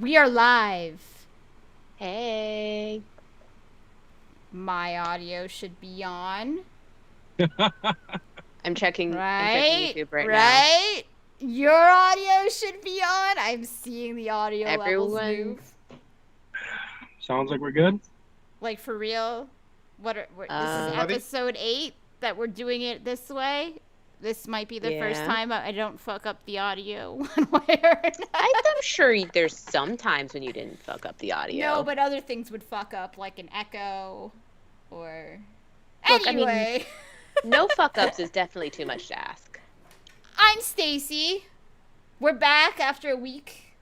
We are live. Hey. My audio should be on. I'm checking Right? YouTube right now. Right? Your audio should be on. I'm seeing the audio levels move. Sounds like we're good. Like, for real? This is episode 8 that we're doing it this way. This might be the first time I don't fuck up the audio one way or another. I'm sure there's some times when you didn't fuck up the audio. No, but other things would fuck up, like an echo or... Look, anyway. I mean, no fuck ups is definitely too much to ask. I'm Stacy. We're back after a week.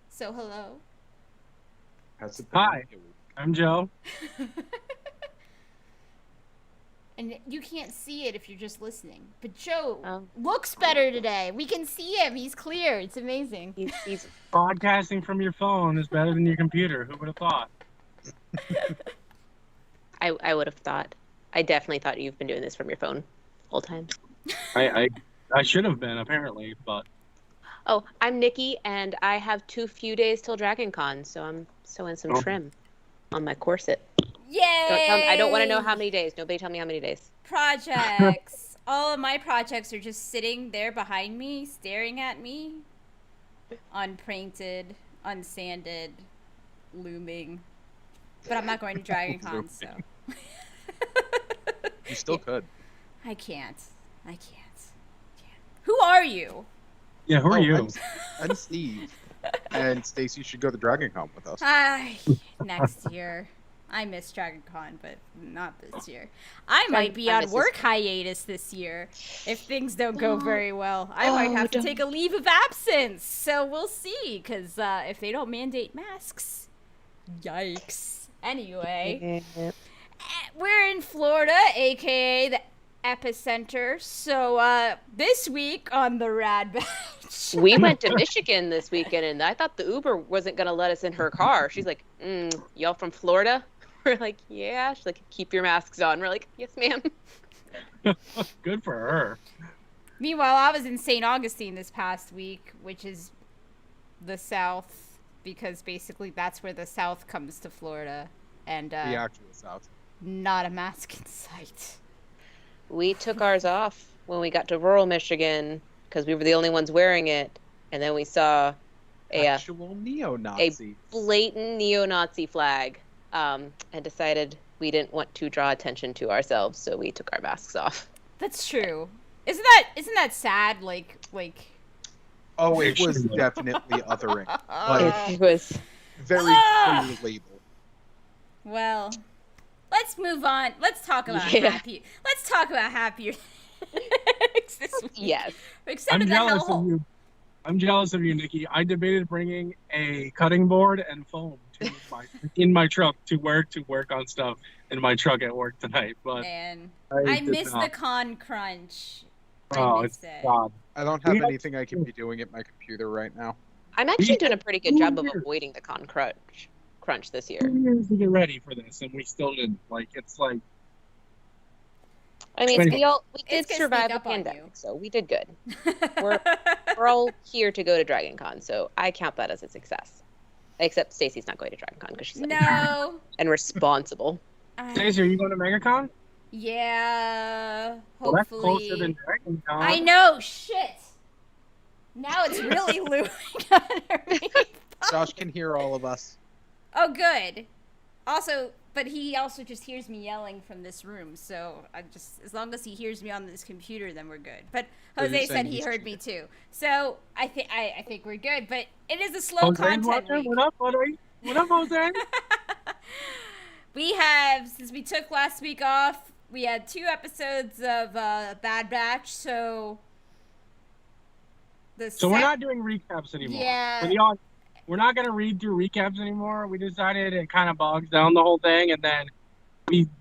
So hello. Hi, I'm Joe. And you can't see it if you're just listening. But Joe looks better today. We can see him. He's clear. It's amazing. He's Broadcasting from your phone is better than your computer. Who would have thought? I would have thought. I definitely thought you've been doing this from your phone all time. I should have been, apparently, but... Oh, I'm Nikki, and I have too few days till Dragon Con, so I'm sewing some trim on my corset. Yay! I don't want to know how many days. Nobody tell me how many days. Projects. All of my projects are just sitting there behind me, staring at me. Unpainted, unsanded, looming. But I'm not going to Dragon Con, so... You still could. I can't. Who are you? Yeah, who are you? I'm Steve. And Stacy should go to Dragon Con with us. Next year. I miss Dragon Con, but not this year. I might be on work hiatus this year if things don't go very well. I might have to take a leave of absence. So we'll see, because if they don't mandate masks, yikes. Anyway, we're in Florida, a.k.a. the epicenter. So this week on the Rad Batch. We went to Michigan this weekend, and I thought the Uber wasn't going to let us in her car. She's like, y'all from Florida? We're like, yeah. She's like, keep your masks on. We're like, yes, ma'am. Good for her. Meanwhile, I was in St. Augustine this past week, which is the South, because basically that's where the South comes to Florida. And the actual South. Not a mask in sight. We took ours off when we got to rural Michigan because we were the only ones wearing it. And then we saw a blatant neo-Nazi flag. And decided we didn't want to draw attention to ourselves, so we took our masks off. That's true. Isn't that sad? Like. Oh, it was definitely othering. It was very clear label. Well, let's move on. Let's talk about happy. Let's talk about happier things this week. Yes. Except I'm jealous of you. I'm jealous of you, Nikki. I debated bringing a cutting board and foam in my truck to work on stuff in my truck at work tonight. But man, I miss the con crunch. It's God. I don't have anything I can be doing at my computer right now. I'm actually doing a pretty good job of avoiding the con crunch this year. 2 years to get ready for this, and we still didn't. It's like. I mean, we did survive the pandemic, so we did good. We're all here to go to Dragon Con, so I count that as a success. Except Stacy's not going to Dragon Con because she's and responsible. Stacey, are you going to MegaCon? Yeah, hopefully. Well, that's closer than Dragon Con. I know, shit. Now it's really looming under me. Josh can hear all of us. Oh, good. Also, but he also just hears me yelling from this room, so as long as he hears me on this computer, then we're good. But Jose said he heard me too, so I think we're good. But it is a slow content week. What up, buddy? What up, Jose? We have, since we took last week off, we had 2 episodes of Bad Batch, so we're not doing recaps anymore. Yeah. We're not going to read through recaps anymore. We decided it kind of bogs down the whole thing, and then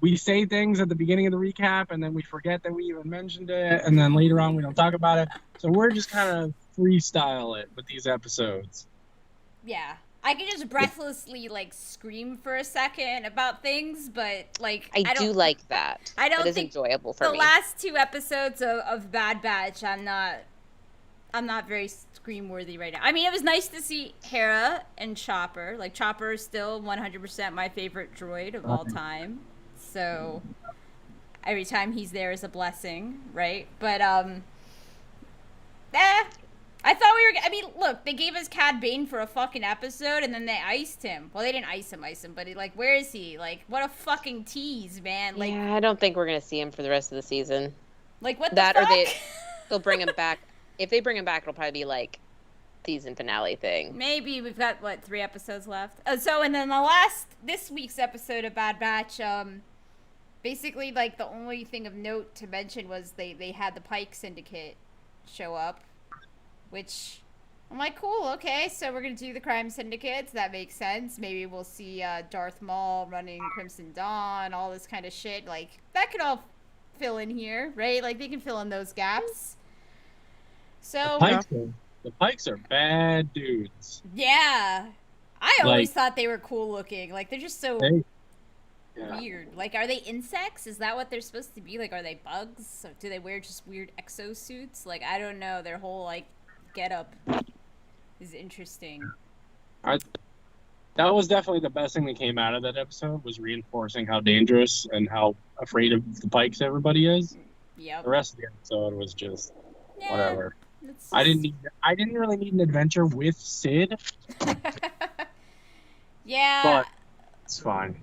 we say things at the beginning of the recap, and then we forget that we even mentioned it, and then later on we don't talk about it. So we're just kind of freestyle it with these episodes. Yeah. I can just breathlessly, scream for a second about things, but, I do like that. I don't think think enjoyable for me. The last 2 episodes of Bad Batch, I'm not very scream worthy right now. I mean, it was nice to see Hera and Chopper. Like, Chopper is still 100% my favorite droid of all time. So every time he's there is a blessing, right? But I thought we were. I mean, look, they gave us Cad Bane for a fucking episode, and then they iced him. Well, they didn't ice him, but like, where is he? Like, what a fucking tease, man. Like, yeah, I don't think we're gonna see him for the rest of the season. Like, what that the fuck? Or they'll bring him back. If they bring him back, it'll probably be like season finale thing. Maybe we've got 3 episodes left. So, and then this week's episode of Bad Batch, basically, like, the only thing of note to mention was they had the Pike Syndicate show up, which I'm like, cool, okay, so we're gonna do the crime syndicates. That makes sense. Maybe we'll see Darth Maul running Crimson Dawn, all this kind of shit. Like, that could all fill in here, right? Like, they can fill in those gaps. So the Pikes are bad dudes. Yeah, I always thought they were cool looking. Like, they're just so weird. Like, are they insects? Is that what they're supposed to be? Like, are they bugs? So do they wear just weird exosuits? Like, I don't know. Their whole like get up is interesting. That was definitely the best thing that came out of that episode, was reinforcing how dangerous and how afraid of the Pikes everybody is. Yep. The rest of the episode was just whatever. Just... I didn't really need an adventure with Sid. Yeah. But it's fine.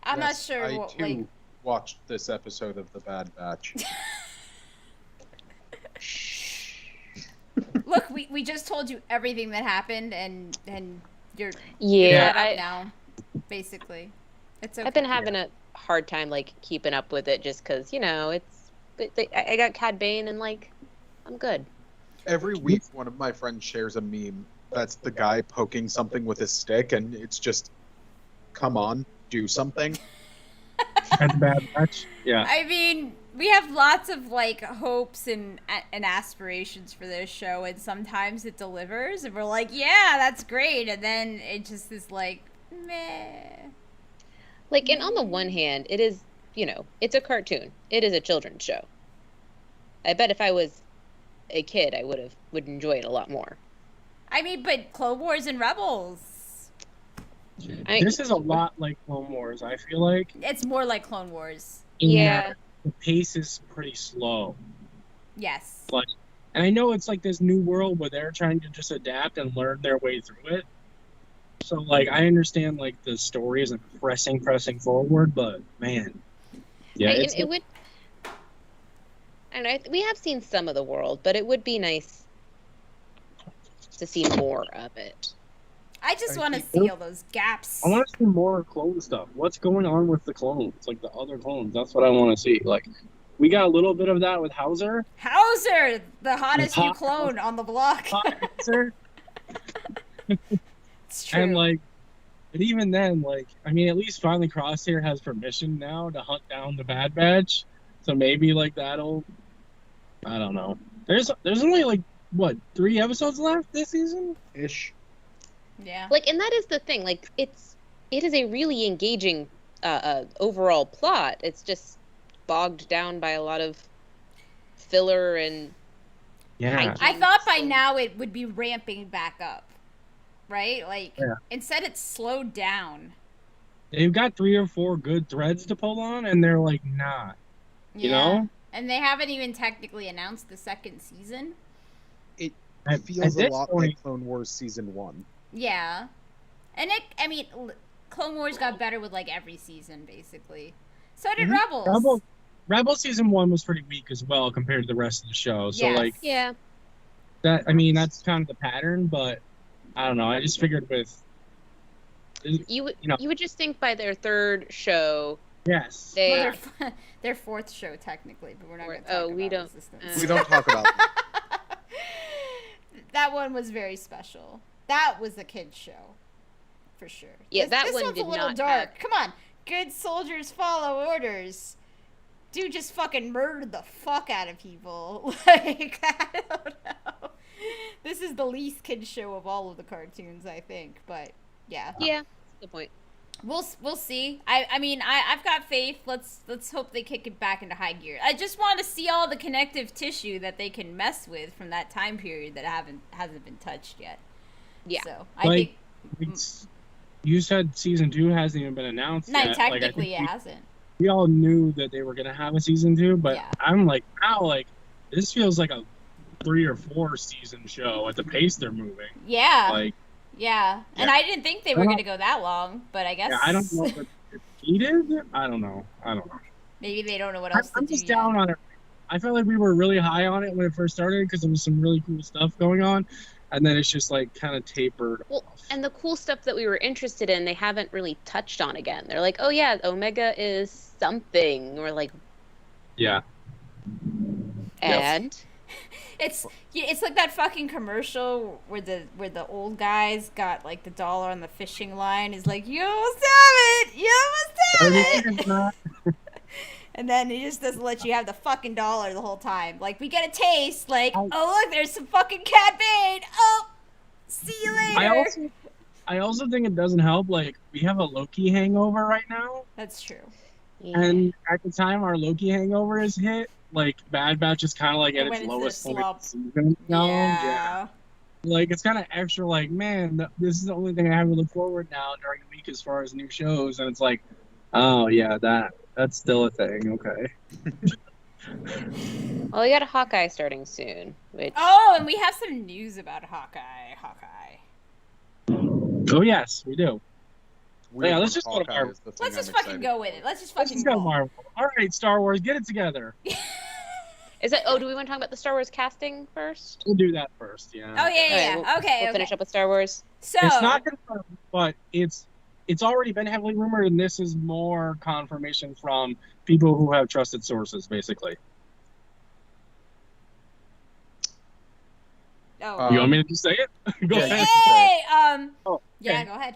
I'm not sure. I too watched this episode of The Bad Batch. Look, we just told you everything that happened, and you're up now, basically. It's okay. I've been having a hard time like keeping up with it, just because I got Cad Bane and like I'm good. Every week, one of my friends shares a meme that's the guy poking something with his stick, and it's just, come on, do something. That's Bad Batch. Yeah. I mean, we have lots of like hopes and aspirations for this show, and sometimes it delivers, and we're like, yeah, that's great, and then it just is like, meh. Like, and on the one hand, it is, it's a cartoon. It is a children's show. I bet if I was a kid, I would enjoy it a lot more. I mean, but Clone Wars and Rebels. This is a lot like Clone Wars, I feel like. It's more like Clone Wars. Yeah. The pace is pretty slow. Yes. And I know it's like this new world where they're trying to just adapt and learn their way through it. So, like, I understand, like, the story isn't pressing forward, but, man. Yeah, it would... And we have seen some of the world, but it would be nice to see more of it. I just want to see all those gaps. I want to see more clone stuff. What's going on with the clones? Like, the other clones. That's what I want to see. Like, we got a little bit of that with Hauser. Hauser! The hottest new clone on the block. Hauser. It's true. And, like, but even then, like, I mean, at least finally Crosshair has permission now to hunt down the Bad Batch. So maybe, like, that'll... I don't know. There's only, like, what, 3 episodes left this season? Ish. Yeah. Like, and that is the thing. Like, it is a really engaging overall plot. It's just bogged down by a lot of filler and... Yeah. I thought by now it would be ramping back up. Right? Like, instead it's slowed down. They've got 3 or 4 good threads to pull on, and they're, like, not. You know? And they haven't even technically announced the second season. It feels a lot like Clone Wars Season 1. Yeah. And Clone Wars got better with, like, every season, basically. So did Rebels. Rebels Season 1 was pretty weak as well compared to the rest of the show. So, like... Yeah. That's kind of the pattern, but... I don't know. I just figured with... You would just think by their 3rd show... Yes. Their 4th show, technically, but we're not going to talk about Resistance. We don't talk about that. That one was very special. That was a kid's show. For sure. Yeah, this one one's did a little not dark. have... Come on. Good soldiers follow orders. Dude just fucking murdered the fuck out of people. Like, I don't know. This is the least kid show of all of the cartoons, I think. But, yeah. Yeah, that's the point. We'll see. I mean, I've got faith. Let's hope they kick it back into high gear. I just want to see all the connective tissue that they can mess with from that time period that hasn't been touched yet. Yeah. So I think you said season 2 hasn't even been announced no, yet. technically it hasn't. We all knew that they were gonna have a season 2, but Yeah. I'm like, wow, like this feels like a 3 or 4 season show at the pace they're moving. Yeah. Like. Yeah, and I didn't think they were going to go that long, but I guess... Yeah, I don't know if it's needed. I don't know. Maybe they don't know what else to do. I'm just down on it. I felt like we were really high on it when it first started because there was some really cool stuff going on, and then it's just like kind of tapered off. And the cool stuff that we were interested in, they haven't really touched on again. They're like, oh yeah, Omega is something. We're like... Yeah. And... It's like that fucking commercial where the old guys got like the dollar on the fishing line. Is like, you almost have it, you almost have it, and then he just doesn't let you have the fucking dollar the whole time. Like, we get a taste. Like, oh look, there's some fucking cat bait. Oh, see you later. I also think it doesn't help. Like, we have a Loki hangover right now. That's true. Yeah. And at the time our Loki hangover is hit, like Bad Batch is kind of like at its lowest point of the season. Yeah. Like, it's kind of extra. Like, man, this is the only thing I have to look forward now during the week as far as new shows, and it's like, oh yeah, that's still a thing. Okay. Well, we got a Hawkeye starting soon. Which... Oh, and we have some news about Hawkeye. Oh yes, we do. Yeah, let's just go to Marvel. Let's just fucking go with it. Let's just fucking go. Marvel. All right, Star Wars, get it together. Is it? Oh, do we want to talk about the Star Wars casting first? We'll do that first. Yeah. Oh yeah. We'll finish up with Star Wars. So it's not confirmed, but it's already been heavily rumored, and this is more confirmation from people who have trusted sources, basically. Oh. You want me to just say it? Go ahead. Hey, Oh, yeah, okay. go ahead.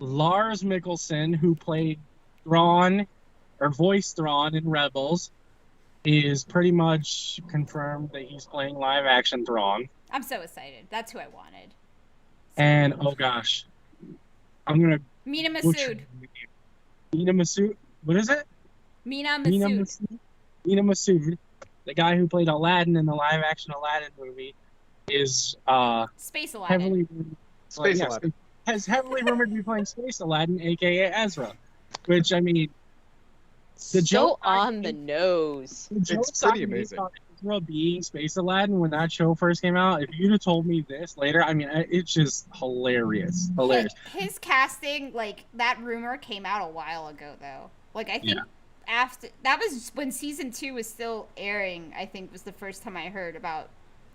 Lars Mikkelsen, who played Thrawn, or voiced Thrawn in Rebels, is pretty much confirmed that he's playing live action Thrawn. I'm so excited. That's who I wanted. And oh gosh, I'm gonna Mina Masood. Mina Masood. What is it? Mina Masood. Mina Masood, the guy who played Aladdin in the live action Aladdin movie, is Space Aladdin. Aladdin. Has heavily rumored to be playing Space Aladdin, aka Ezra. Which, I mean, the joke on the nose. It's pretty amazing. Ezra being Space Aladdin when that show first came out, if you'd have told me this later, I mean, it's just hilarious. His casting, like, that rumor came out a while ago, though. Like, I think after that was when season 2 was still airing. I think was the first time I heard about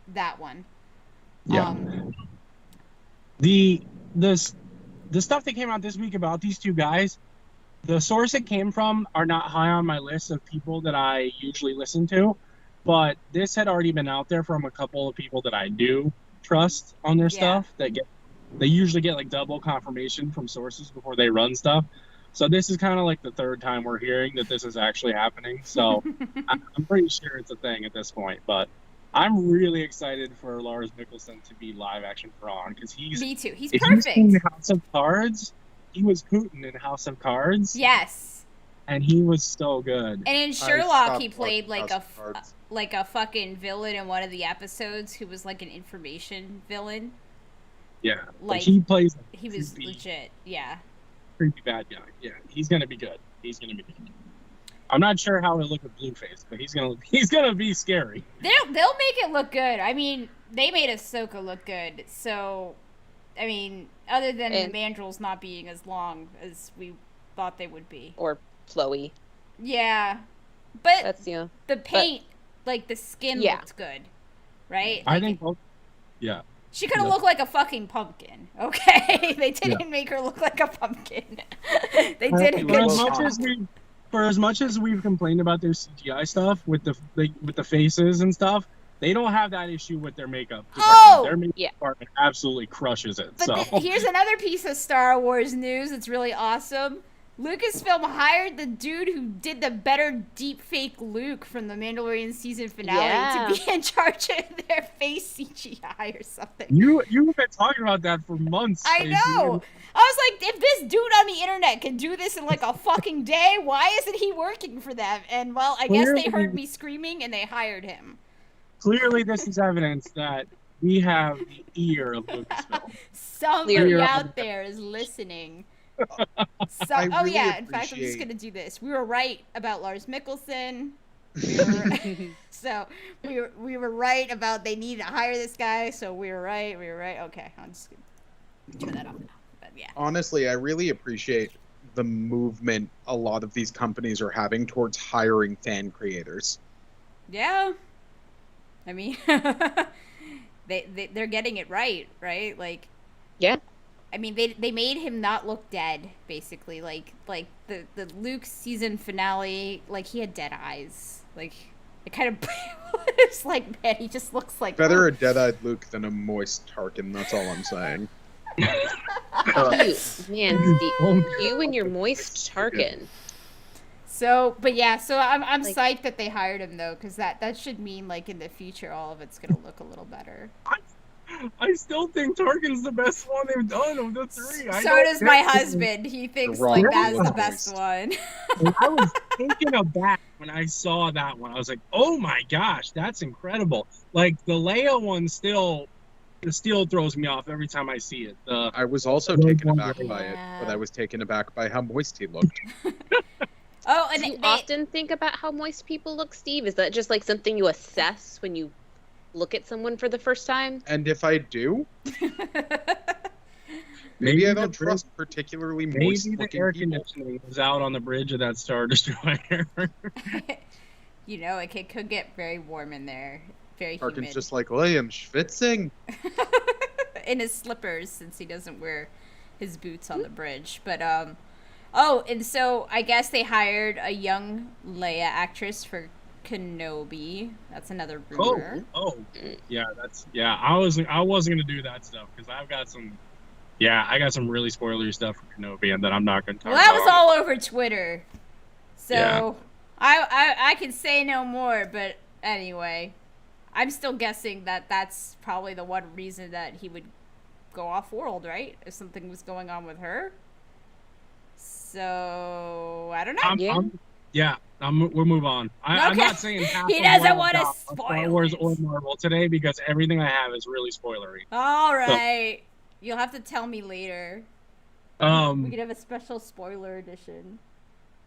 that one. Yeah. The stuff that came out this week about these two guys, the source it came from are not high on my list of people that I usually listen to, but this had already been out there from a couple of people that I do trust on their stuff. They usually get like double confirmation from sources before they run stuff. So this is kind of like the third time we're hearing that this is actually happening. So I'm pretty sure it's a thing at this point, but I'm really excited for Lars Mikkelsen to be live action Thrawn because me too. He's perfect. You've seen House of Cards, he was Putin in House of Cards. Yes. And he was so good. And in Sherlock, he played like a fucking villain in one of the episodes who was like an information villain. Yeah. Like he plays. He was legit. Yeah. Creepy bad guy. Yeah, he's gonna be good. I'm not sure how he'll look with Blueface, but he's gonna be scary. They'll make it look good. I mean, they made Ahsoka look good. So, I mean, other than the mandrels not being as long as we thought they would be, or flowy. Yeah, but that's the paint, like the skin, looked good, right? I think both. Yeah. She could have looked like a fucking pumpkin, okay? They didn't make her look like a pumpkin. They did a good job. For as much as we've complained about their CGI stuff with the faces and stuff, they don't have that issue with their makeup. Their makeup department absolutely crushes it. But here's another piece of Star Wars news that's really awesome. Lucasfilm hired the dude who did the better deepfake Luke from the Mandalorian season finale to be in charge of their face CGI or something. You've been talking about that for months. I know. I was like, if this dude on the internet can do this in like a fucking day, why isn't he working for them? And well, I guess they heard me screaming and they hired him. Clearly, this is evidence that we have the ear of Lucasfilm. Somebody out there is listening. Really yeah, in fact, I'm just going to do this. We were right about Lars Mikkelsen. We were right about they need to hire this guy, so we were right. Okay, I'm just going to turn that off now. But yeah. Honestly, I really appreciate the movement a lot of these companies are having towards hiring fan creators. Yeah. I mean, they're getting it right? Like, yeah. I mean, they made him not look dead, basically. Like the Luke season finale, like he had dead eyes. Like it kind of it's like, man, he just looks like better a dead-eyed Luke than a moist Tarkin. That's all I'm saying. Man, Steve, you and your moist Tarkin. So, but yeah, so I'm like, psyched that they hired him though, because that should mean like in the future all of it's gonna look a little better. I still think Tarkin's the best one they've done of the three. So does my husband. He thinks like that's the best one. I was taken aback when I saw that one. I was like, oh my gosh, that's incredible. Like the Leia one still throws me off every time I see it. I was also taken aback by it, but I was taken aback by how moist he looked. Oh, and do you often think about how moist people look, Steve? Is that just like something you assess when you look at someone for the first time? And if I do, maybe I don't trust particularly moist looking people. Maybe the air conditioning was out on the bridge of that Star Destroyer. You know, it could get very warm in there. Very Tarkin's humid. just like, I am schwitzing. In his slippers, since he doesn't wear his boots on the bridge. But, oh, and so I guess they hired a young Leia actress for Kenobi. That's another rumor. Yeah, I wasn't gonna do that stuff because I got some really spoilery stuff for Kenobi, and then I'm not gonna talk. Well, that was all over Twitter, so yeah. I can say no more. But anyway, I'm still guessing that that's probably the one reason that he would go off world, right? If something was going on with her. So I don't know. We'll move on. I'm not saying half he doesn't want to spoil Star Wars or Marvel today because everything I have is really spoilery. All right, so, you'll have to tell me later. We could have a special spoiler edition.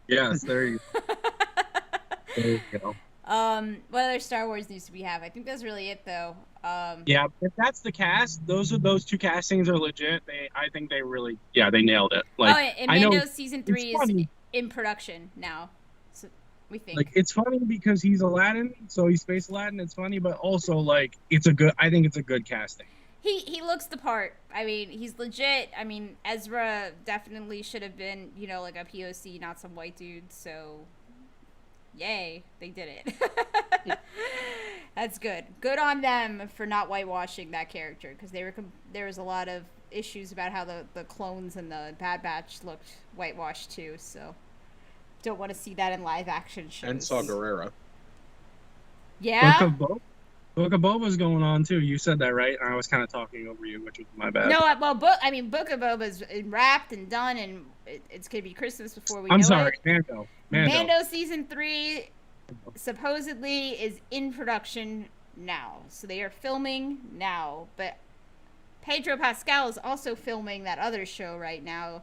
Yes, there you go. What other Star Wars news do we have? I think that's really it, though. Yeah, if that's the cast, those two castings are legit. I think they really, they nailed it. Like, and Mando season 3 is in production now. So we think. Like, it's funny because he's Aladdin, so he's Space Aladdin. It's funny, but also like I think it's a good casting. He looks the part. I mean, he's legit. I mean, Ezra definitely should have been, like a POC, not some white dude. So, yay, they did it. That's good. Good on them for not whitewashing that character, because there was a lot of issues about how the clones and the Bad Batch looked whitewashed too. So, don't want to see that in live action shows. And Saw Gerrera. Yeah. Book of Boba's going on too. You said that, right? I was kind of talking over you, which was my bad. No, well, Book of Boba's wrapped and done, and it's gonna be Christmas before we know it. I'm sorry, Mando season 3 supposedly is in production now, so they are filming now. But Pedro Pascal is also filming that other show right now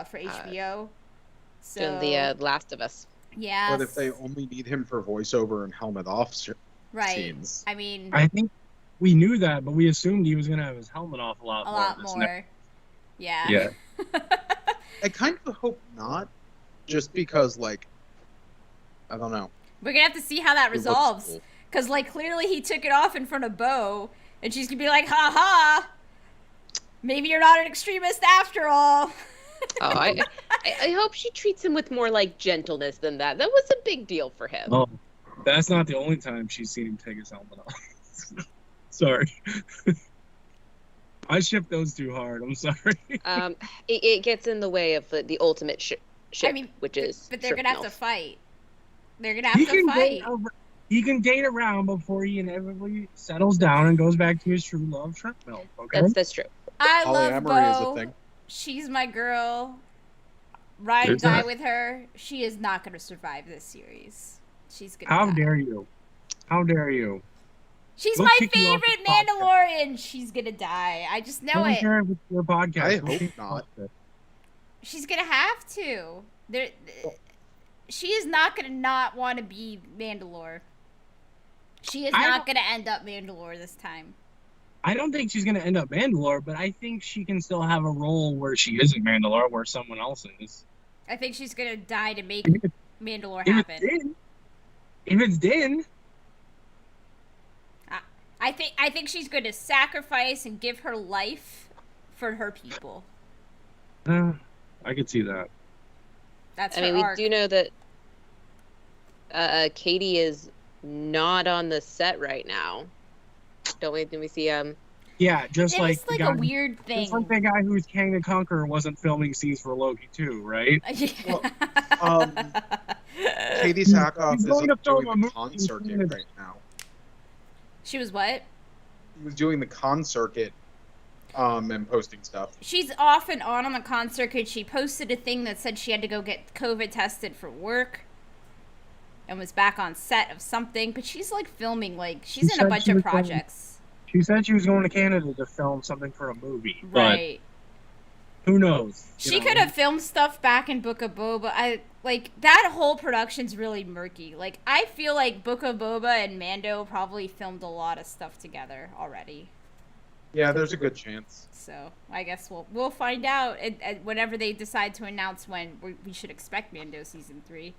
for HBO. So the Last of Us. Yeah. But if they only need him for voiceover and helmet off scenes. I mean, I think we knew that, but we assumed he was gonna have his helmet off a lot more. Yeah. I kind of hope not, just because, like, I don't know. We're gonna have to see how that resolves, because like clearly he took it off in front of Bo, and she's gonna be like, "Ha ha! Maybe you're not an extremist after all." I hope she treats him with more like gentleness than that. That was a big deal for him. Oh, that's not the only time she's seen him take his helmet off. Sorry. I ship those too hard. I'm sorry. It gets in the way of the ultimate ship, which is. But they're gonna have to fight. They're gonna He have to fight. He can date around before he inevitably settles down and goes back to his true love, shrimp milk. Okay, that's true. I love Polyamory is a Bo. thing. She's my girl. Ride and die with her. She is not gonna survive this series. She's gonna. How die. dare you? How dare you? She's my favorite Mandalorian. She's gonna die. I just know it. With your podcast. I hope not. She's gonna have to. She is not gonna not want to be Mandalore. She is not gonna end up Mandalore this time. I don't think she's gonna end up Mandalore, but I think she can still have a role where she isn't Mandalore, where someone else is. I think she's gonna die to make Mandalore happen. If it's Din. I think she's going to sacrifice and give her life for her people. I could see that. That's I mean, arc. we do know that Katie is not on the set right now. Don't we? Did we see Yeah, just it like was like a weird thing. Just like the guy who's Kang the Conqueror wasn't filming scenes for Loki too, right? Well, Katie Sackhoff is doing the con circuit right now. She was what? She was doing the con circuit and posting stuff. She's off and on the con circuit. She posted a thing that said she had to go get COVID tested for work and was back on set of something. But she's like filming, like she's in a bunch of projects. She said she was going to Canada to film something for a movie. Right. Who knows? She could have filmed stuff back in Book of Boba. That whole production's really murky. Like, I feel like Book of Boba and Mando probably filmed a lot of stuff together already. Yeah, there's a good chance. So, I guess we'll find out whenever they decide to announce when we should expect Mando Season 3.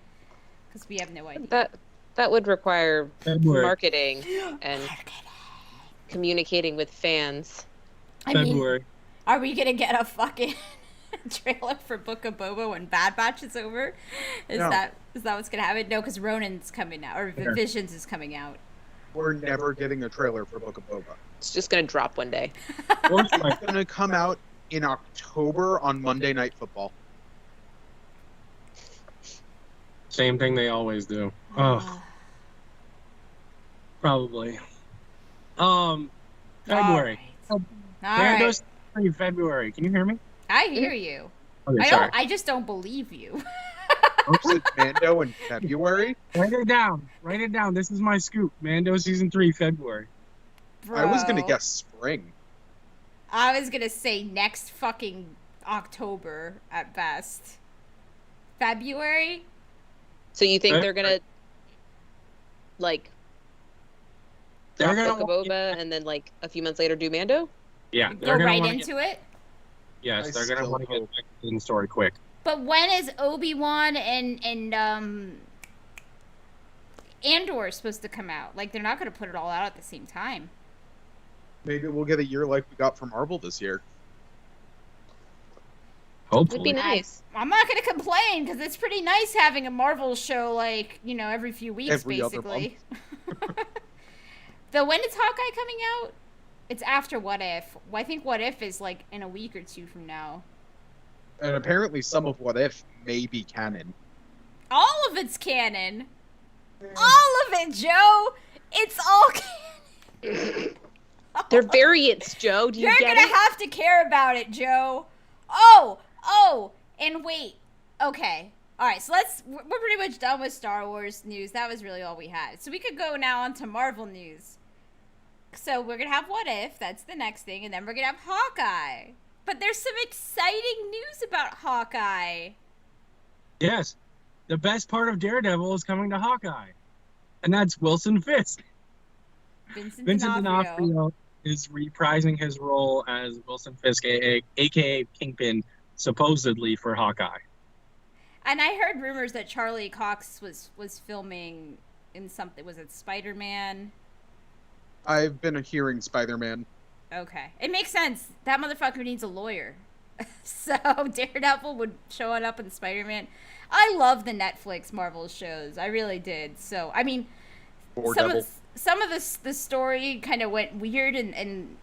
Because we have no idea. That would require marketing and communicating with fans. February. Are we going to get a fucking trailer for Book of Boba when Bad Batch is over? Is that what's gonna happen? No, because Ronan's coming out, or Visions is coming out. We're never getting a trailer for Book of Boba. It's just gonna drop one day. It's gonna come out in October on Monday Night Football. Same thing they always do. Probably. February. All right. February. Can you hear me? I hear you. Okay, I just don't believe you. Oops, Mando in February? Write it down. This is my scoop. Mando Season 3, February. Bro, I was gonna guess spring. I was gonna say next fucking October at best. February? So you think they're gonna drop Book of Boba and then a few months later do Mando? Yeah, go right into it. Yes, they're gonna want to get back to the story quick. But when is Obi-Wan and Andor supposed to come out? Like, they're not gonna put it all out at the same time. Maybe we'll get a year like we got from Marvel this year. Hopefully. Would be nice. I'm not gonna complain because it's pretty nice having a Marvel show every few weeks, every basically. Though when is Hawkeye coming out? It's after What If. I think What If is in a week or two from now. And apparently some of What If may be canon. All of it's canon. All of it, Joe. It's all canon. They're variants, Joe. Do you You're get gonna it? have to care about it, Joe. Oh, and wait. Okay. All right, so we're pretty much done with Star Wars news. That was really all we had. So we could go now on to Marvel news. So we're going to have What If. That's the next thing. And then we're going to have Hawkeye. But there's some exciting news about Hawkeye. Yes. The best part of Daredevil is coming to Hawkeye. And that's Wilson Fisk. Vincent D'Onofrio is reprising his role as Wilson Fisk, a.k.a. Kingpin, supposedly for Hawkeye. And I heard rumors that Charlie Cox was filming in something. Was it Spider-Man? I've been hearing Spider-Man. Okay. It makes sense. That motherfucker needs a lawyer. So Daredevil would show up in Spider-Man. I love the Netflix Marvel shows. I really did. So, I mean, some of the story kind of went weird and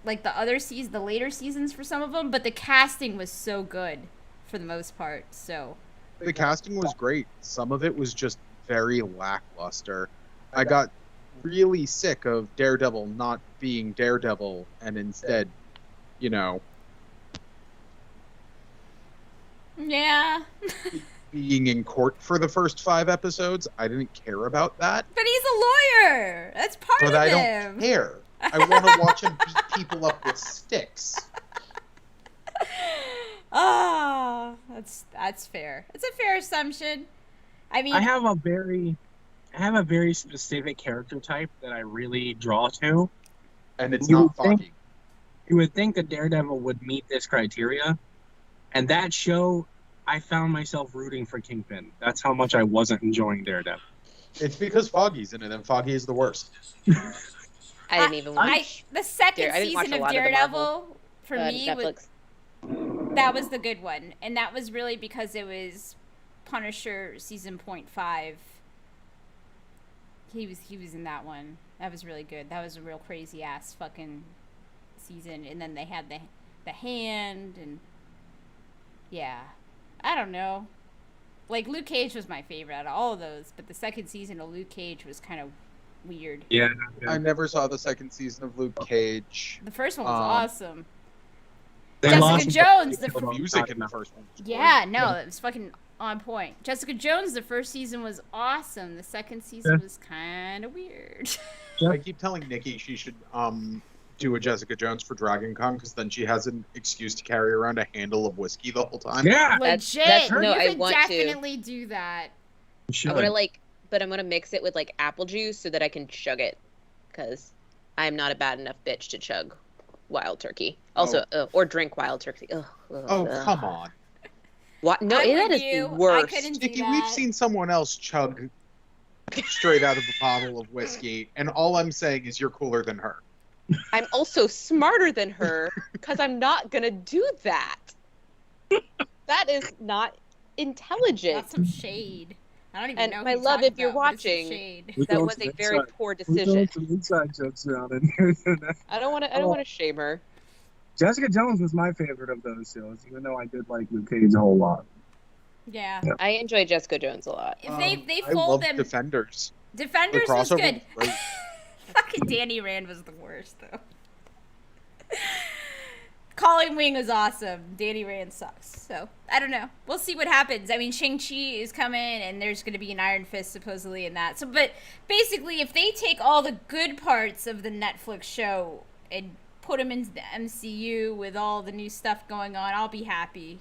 like the other seasons, the later seasons for some of them, but the casting was so good for the most part. So the casting was great. Some of it was just very lackluster. I got really sick of Daredevil not being Daredevil and instead, yeah. being in court for the first 5 episodes. I didn't care about that. But he's a lawyer. That's part of But I him. don't care. I want to watch him beat people up with sticks. Oh, that's fair. It's a fair assumption. I mean, I have a very specific character type that I really draw to. And it's You not would think- Foggy. You would think that Daredevil would meet this criteria. And that show, I found myself rooting for Kingpin. That's how much I wasn't enjoying Daredevil. It's because Foggy's in it, and Foggy is the worst. I didn't even watch. the second I didn't watch season a of lot of the Daredevil Marvel, for me Netflix. that was the good one, and that was really because it was Punisher season .5. He was in that one. That was really good. That was a real crazy ass fucking season. And then they had the Hand, and yeah, I don't know. Like, Luke Cage was my favorite out of all of those, but the second season of Luke Cage was kind of weird. Yeah. I never saw the second season of Luke Cage. The first one was awesome. They Jessica lost Jones, me. the Music in the first one was Yeah, no, it was fucking on point. Jessica Jones, the first season was awesome. The second season was kind of weird. I keep telling Nikki she should do a Jessica Jones for Dragon Con, because then she has an excuse to carry around a handle of whiskey the whole time. Yeah. Legit. no, you I could want to. definitely do that. Sure. I'm gonna mix it with like apple juice so that I can chug it, because I'm not a bad enough bitch to chug wild turkey. Also, or drink wild turkey. Ugh, Come on. What? No, I'm that with is you. the worst. I couldn't do Nikki, that. we've seen someone else chug straight out of a bottle of whiskey, and all I'm saying is you're cooler than her. I'm also smarter than her because I'm not gonna do that. That is not intelligent. That's some shade. I don't even And know. my who love, talking if you're about, but it's some watching, shade. That was a very poor decision. Some inside jokes around in here. I don't want to shame her. Jessica Jones was my favorite of those shows, even though I did like Luke Cage a whole lot. Yeah. I enjoy Jessica Jones a lot. If they I fold love them, Defenders. Defenders The was crossover good. was great. Fucking Danny Rand was the worst, though. Colin Wing was awesome. Danny Rand sucks. So, I don't know. We'll see what happens. I mean, Shang-Chi is coming, and there's going to be an Iron Fist, supposedly, in that. So, but basically, if they take all the good parts of the Netflix show and put them into the MCU with all the new stuff going on, I'll be happy.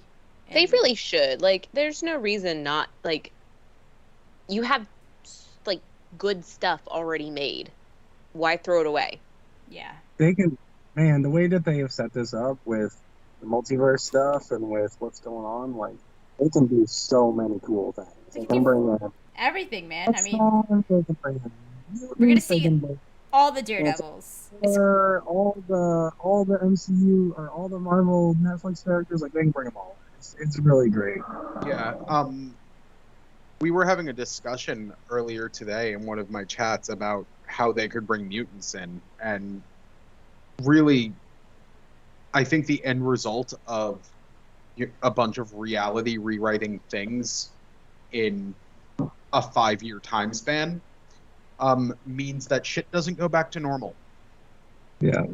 They really should. Like, there's no reason not, like, you have, like, good stuff already made. Why throw it away? Yeah. They can, man, the way that they have set this up with the multiverse stuff and with what's going on, like, they can do so many cool things. They can bring in everything, man. I mean, they can bring in we're going to see all the Daredevils. all the MCU or all the Marvel Netflix characters, like, they can bring them all. It's really great. Yeah. We were having a discussion earlier today in one of my chats about how they could bring mutants in, and really, I think the end result of a bunch of reality rewriting things in a 5-year time span means that shit doesn't go back to normal. Yeah.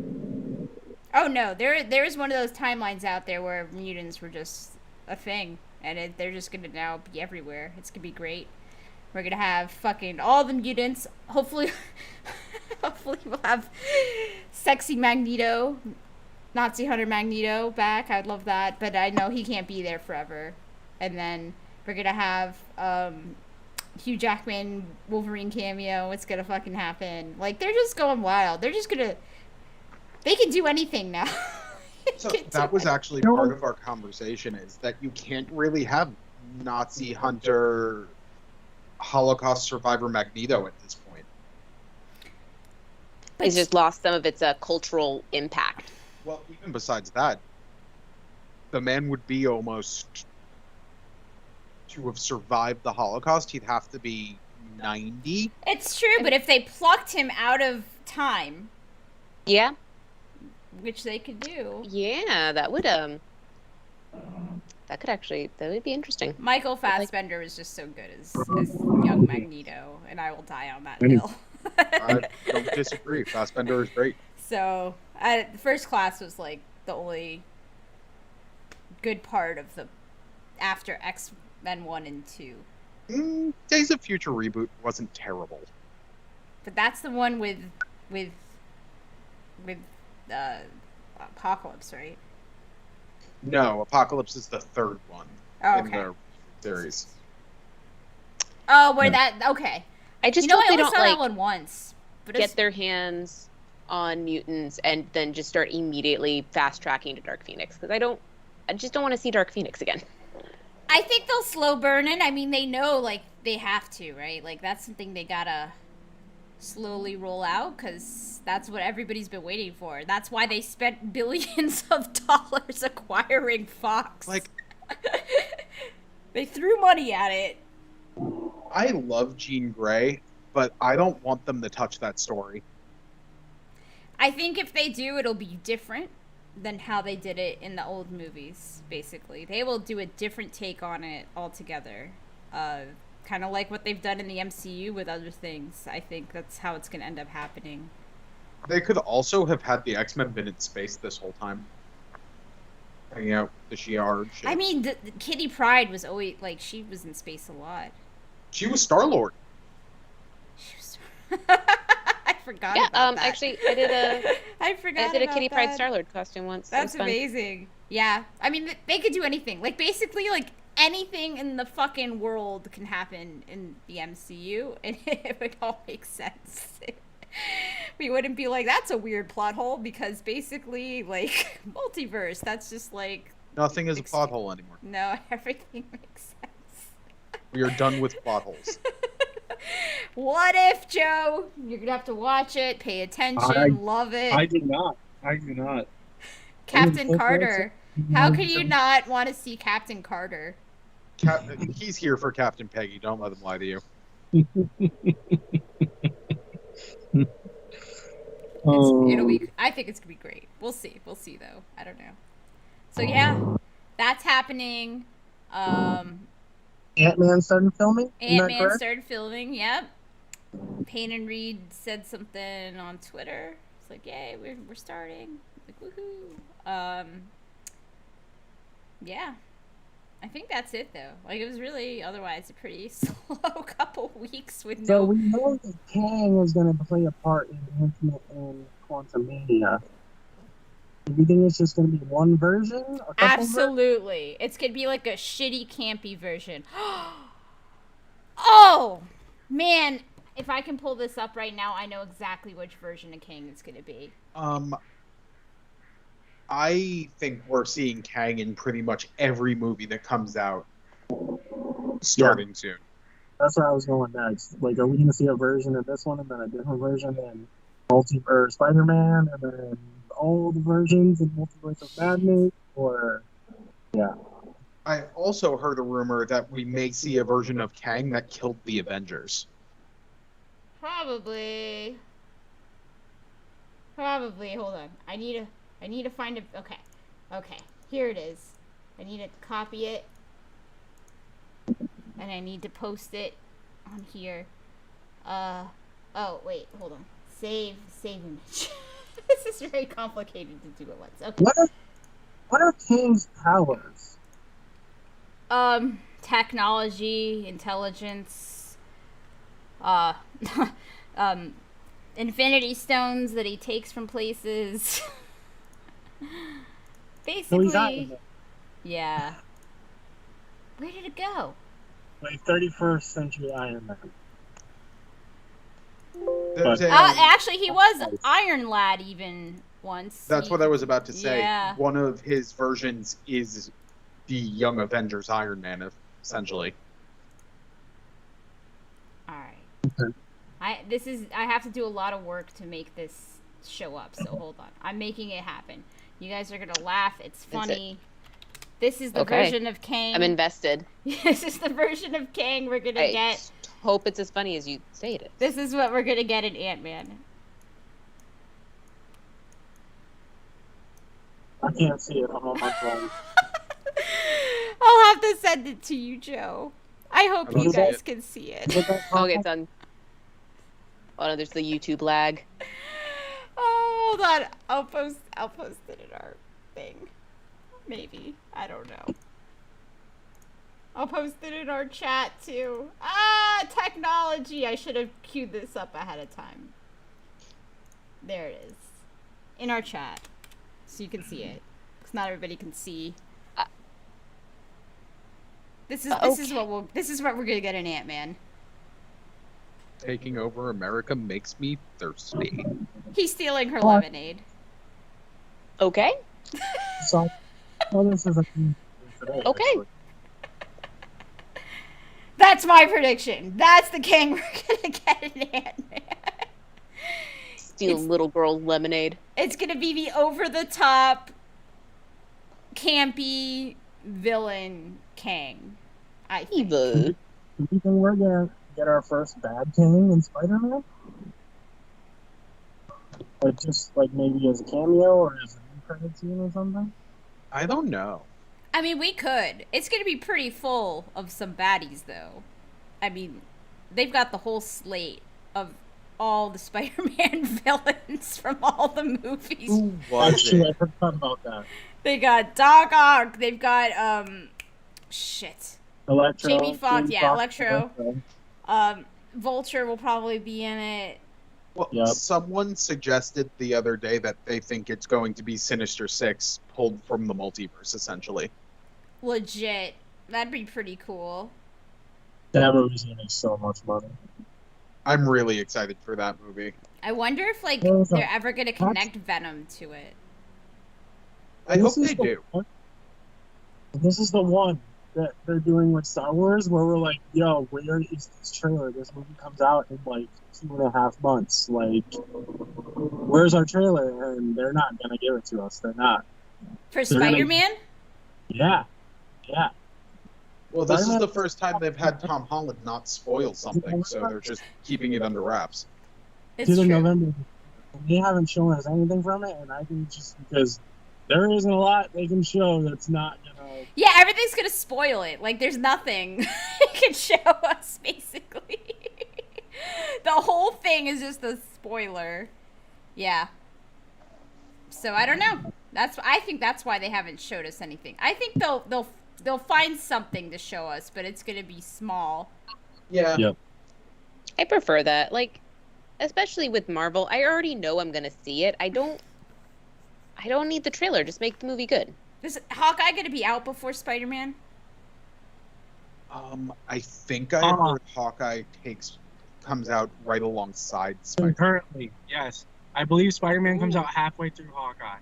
Oh no, there is one of those timelines out there where mutants were just a thing, and they're just gonna now be everywhere. It's gonna be great. We're gonna have fucking all the mutants. Hopefully, hopefully we'll have sexy Magneto, Nazi Hunter Magneto back. I'd love that, but I know he can't be there forever. And then we're gonna have Hugh Jackman Wolverine cameo. It's gonna fucking happen. Like, they're just going wild. They're just gonna. They can do anything now. So that was actually part of our conversation, is that you can't really have Nazi Hunter, Holocaust survivor Magneto at this point. It's just lost some of its cultural impact. Well, even besides that, the man would be almost, to have survived the Holocaust, he'd have to be 90. It's true, but if they plucked him out of time, Yeah. which they could do. Yeah, that would that would be interesting. Michael Fassbender was just so good as young Magneto, and I will die on that hill. I don't disagree. Fassbender is great. So, First Class was like the only good part of the after X-Men 1 and 2. Days of Future reboot wasn't terrible. But that's the one with Apocalypse, right? No, Apocalypse is the third one in the series. Oh, okay. I just hope they I only don't saw that one once. But get their hands on mutants and then just start immediately fast tracking to Dark Phoenix, because I just don't want to see Dark Phoenix again. I think they'll slow burn it. I mean, they know, like, they have to, right? Like, that's something they gotta slowly roll out, because that's what everybody's been waiting for. That's why they spent billions of dollars acquiring Fox. Like, they threw money at it. I love Jean Grey, but I don't want them to touch that story. I think if they do, it'll be different than how they did it in the old movies, basically. They will do a different take on it altogether. Kind of like what they've done in the MCU with other things. I think that's how it's going to end up happening. They could also have had the X-Men been in space this whole time. Hanging out with the Shi'ar shit. I mean, the Kitty Pryde was always, like, she was in space a lot. She was Star-Lord. She was... I forgot about that. Actually, I did a I did a Kitty Pryde Star-Lord costume once. That's amazing. Yeah. I mean, they could do anything. Like, basically, like, anything in the fucking world can happen in the MCU, and it would all make sense. We wouldn't be like, that's a weird plot hole, because basically, like, multiverse, that's just like... Nothing is a plot hole anymore. No, everything makes sense. We are done with plot holes. What if, Joe? You're gonna have to watch it, pay attention, love it. I do not. Captain Carter. How can you not want to see Captain Carter? He's here for Captain Peggy. Don't let him lie to you. It'll be. I think it's gonna be great. We'll see. We'll see, though. I don't know. So yeah, that's happening. Ant-Man started filming. Ant-Man started filming. Yep. Payne and Reed said something on Twitter. It's like, yay, we're starting. Like, woohoo. Yeah. I think that's it, though. Like, it was really, otherwise, a pretty slow couple weeks with So we know that Kang is going to play a part in Infinite and Quantumania. Do you think it's just going to be one version? Absolutely. It's going to be like a shitty, campy version. Oh! Man, if I can pull this up right now, I know exactly which version of Kang it's going to be. I think we're seeing Kang in pretty much every movie that comes out starting soon. That's where I was going next. Like, are we going to see a version of this one and then a different version in Spider-Man and then all the versions in Multiverse of Madness? Or, yeah. I also heard a rumor that we may see a version of Kang that killed the Avengers. Probably. Hold on. I need to find a... Okay. Here it is. I need to copy it. And I need to post it on here. Oh, wait. Hold on. Save image. This is very complicated to do at once. Okay. What are Kang's powers? Technology, intelligence, infinity stones that he takes from places. Basically, yeah. Where did it go? Like 31st century Iron Man. Actually, he was Iron Lad even once. That's what I was about to say. Yeah. One of his versions is the Young Avengers Iron Man, essentially. All right. Okay. I have to do a lot of work to make this show up, so hold on. I'm making it happen. You guys are gonna laugh. It's funny. This is the version of Kang. I'm invested. This is the version of Kang we're gonna get. Hope it's as funny as you say it is. This is what we're gonna get in Ant-Man. I can't see it. I'm on my phone. I'll have to send it to you, Joe. I hope I you don't see guys it. can see it. Okay, it's on. Oh no, there's the YouTube lag. Oh, hold on. I'll post it in our thing. Maybe. I don't know. I'll post it in our chat too. Ah, technology. I should have queued this up ahead of time. There it is. In our chat. So you can see it. Because not everybody can see. This is what we're gonna get in Ant-Man. Taking over America makes me thirsty. He's stealing her lemonade. Okay. So, this is today. Okay. Actually. That's my prediction. That's the king we're gonna get in Ant-Man. Steal little girl lemonade. It's gonna be the over-the-top, campy villain Kang. I think. Evil. Do you think we're gonna get our first bad King in Spider-Man? Or just like maybe as a cameo or as an end-credit scene or something? I don't know. I mean, we could. It's gonna be pretty full of some baddies, though. I mean, they've got the whole slate of all the Spider-Man villains from all the movies. Who was Actually, I it? forgot about that. They got Doc Ock. They've got shit. Electro. Jamie Foxx, yeah, Foxx, Electro. Vulture will probably be in it. Well, Yep. someone suggested the other day that they think it's going to be Sinister Six pulled from the multiverse, essentially. Legit. That'd be pretty cool. That movie's gonna make so much money. I'm really excited for that movie. I wonder if like Well, they're ever gonna connect Venom to it. I hope This is they the do. one- This is the one that they're doing with Star Wars, where we're like, "Yo, where is this trailer? This movie comes out in like 2.5 months. Like, where's our trailer?" And they're not gonna give it to us. They're not. For They're gonna- Spider-Man? Yeah. Well, this is Spider-Man- the first time they've had Tom Holland not spoil something, so they're just keeping it under wraps. It's It's either true. November. They haven't shown us anything from it, and I think just because there isn't a lot they can show that's not gonna. Yeah, everything's gonna spoil it. Like, there's nothing you can show us, basically. The whole thing is just a spoiler. Yeah. So I don't know. I think that's why they haven't showed us anything. I think they'll find something to show us, but it's gonna be small. Yeah. Yep. I prefer that. Like, especially with Marvel, I already know I'm gonna see it. I don't need the trailer. Just make the movie good. Is Hawkeye gonna be out before Spider-Man? I think I heard Hawkeye comes out right alongside Spider. Currently, yes, I believe Spider-Man comes out halfway through Hawkeye.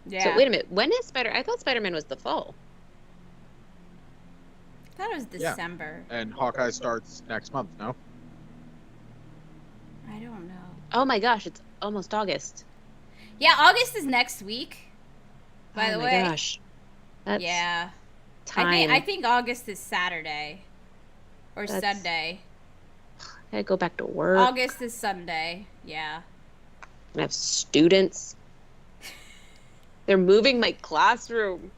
Yeah. So wait a minute. When is I thought Spider-Man was the fall. I thought it was Yeah. December. And Hawkeye starts next month, no? I don't know. Oh my gosh, it's almost August. Yeah, August is next week. By the oh my way. gosh. That's Yeah. time. I think August is Saturday. Or That's- Sunday. I gotta go back to work. August is Sunday. Yeah. I have students. They're moving my classroom.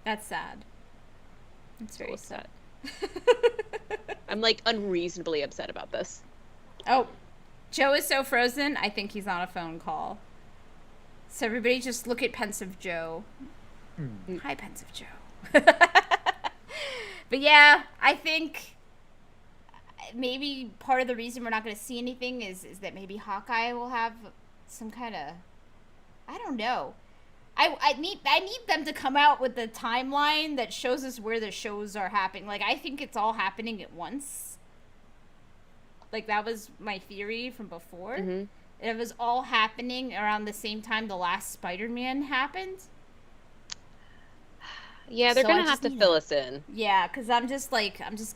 That's sad. It's very So sad. I'm like unreasonably upset about this. Oh, Joe is so frozen, I think he's on a phone call. So everybody just look at Pensive Joe. Hi, Pensive Joe. But yeah, I think maybe part of the reason we're not going to see anything is that maybe Hawkeye will have some kind of, I don't know. I need them to come out with the timeline that shows us where the shows are happening. Like, I think it's all happening at once. Like, that was my theory from before. Mm-hmm. It was all happening around the same time the last Spider-Man happened. Yeah, they're So I gonna have just to need fill it. us in. Yeah, because I'm just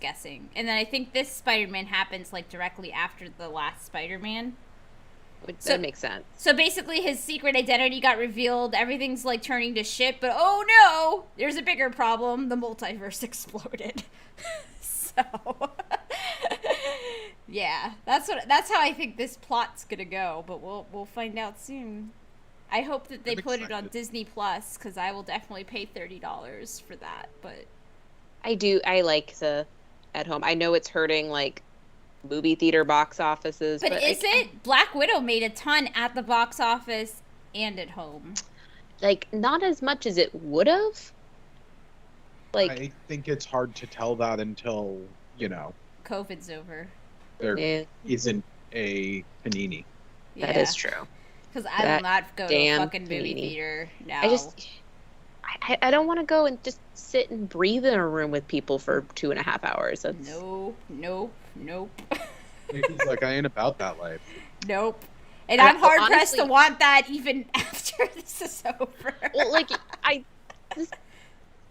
guessing. And then I think this Spider-Man happens, like, directly after the last Spider-Man. Which So- that makes sense. So basically his secret identity got revealed, everything's, like, turning to shit, but oh no! There's a bigger problem, the multiverse exploded. So... yeah, that's how I think this plot's gonna go, but we'll find out soon. I hope that they I'm put it on excited. Disney Plus, because I will definitely pay $30 for that. But I like the at home. I know it's hurting like movie theater box offices, but is it? Black Widow made a ton at the box office and at home. like not as much as it would have. Like I think it's hard to tell that until, COVID's over. there isn't a panini. Yeah. That is true. Because I will not go to a damn fucking movie panini. theater now. I don't want to go and just sit and breathe in a room with people for 2.5 hours. That's... Nope. He's like, I ain't about that life. Nope. And I'm hard pressed honestly, to want that even after this is over. Well, like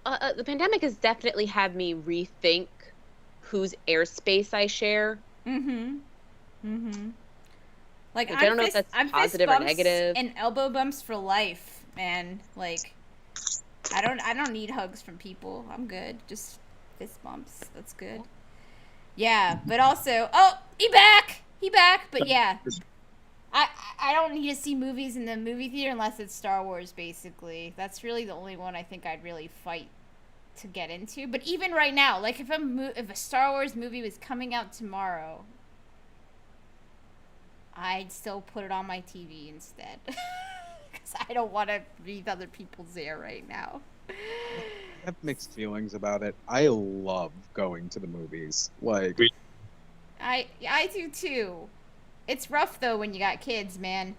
the pandemic has definitely had me rethink whose airspace I share. Like I don't know if that's positive or negative. And elbow bumps for life, man. Like I don't need hugs from people. I'm good. Just fist bumps. That's good. Yeah, but also, he back. But yeah, I don't need to see movies in the movie theater unless it's Star Wars. Basically, that's really the only one I think I'd really fight to get into. But even right now, like if a Star Wars movie was coming out tomorrow, I'd still put it on my TV instead. Because I don't want to breathe other people's air right now. I have mixed feelings about it. I love going to the movies. Like, I do too. It's rough though when you got kids, man.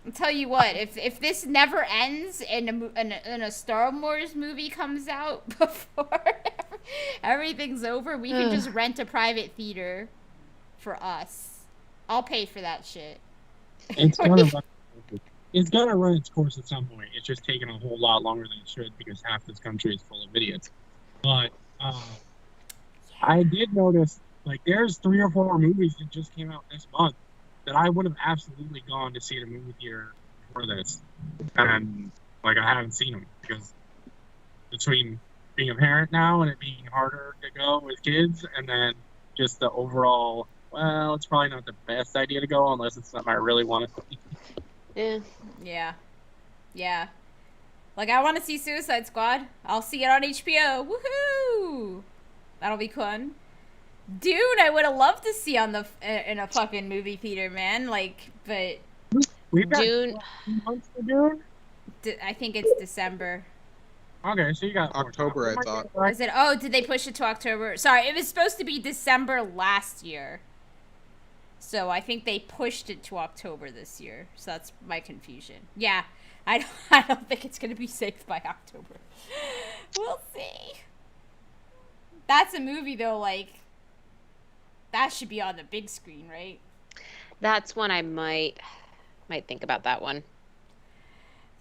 I'll tell you what, if this never ends and a Star Wars movie comes out before everything's over, we can just rent a private theater for us. I'll pay for that shit. It's gonna run its course at some point. It's just taking a whole lot longer than it should because half this country is full of idiots. But I did notice, like, there's 3 or 4 movies that just came out this month that I would have absolutely gone to see at a movie theater for this, and like I haven't seen them because between being a parent now and it being harder to go with kids, and then just the overall. Well, it's probably not the best idea to go unless it's something I really want to see. Yeah. Like, I want to see Suicide Squad. I'll see it on HBO. Woohoo! That'll be fun. Dune, I would have loved to see in a fucking movie theater, man. Like, but We've got Dune. 2 months to Dune. I think it's December. Okay, so you got October, I thought. Is it? Oh, did they push it to October? Sorry, it was supposed to be December last year. So I think they pushed it to October this year. So that's my confusion. Yeah, I don't think it's going to be safe by October. We'll see. That's a movie, though, like, that should be on the big screen, right? That's one I might think about that one.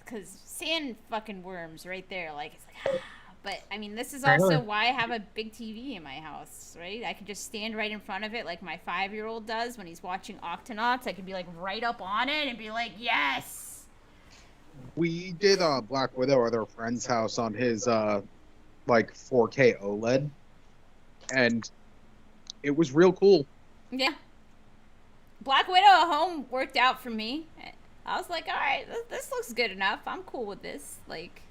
Because sand fucking worms right there, like, it's like, But, I mean, this is also why I have a big TV in my house, right? I can just stand right in front of it like my 5-year-old does when he's watching Octonauts. I could be, like, right up on it and be like, yes! We did Black Widow at our friend's house on his, 4K OLED. And it was real cool. Yeah. Black Widow at home worked out for me. I was like, all right, this looks good enough. I'm cool with this. Like...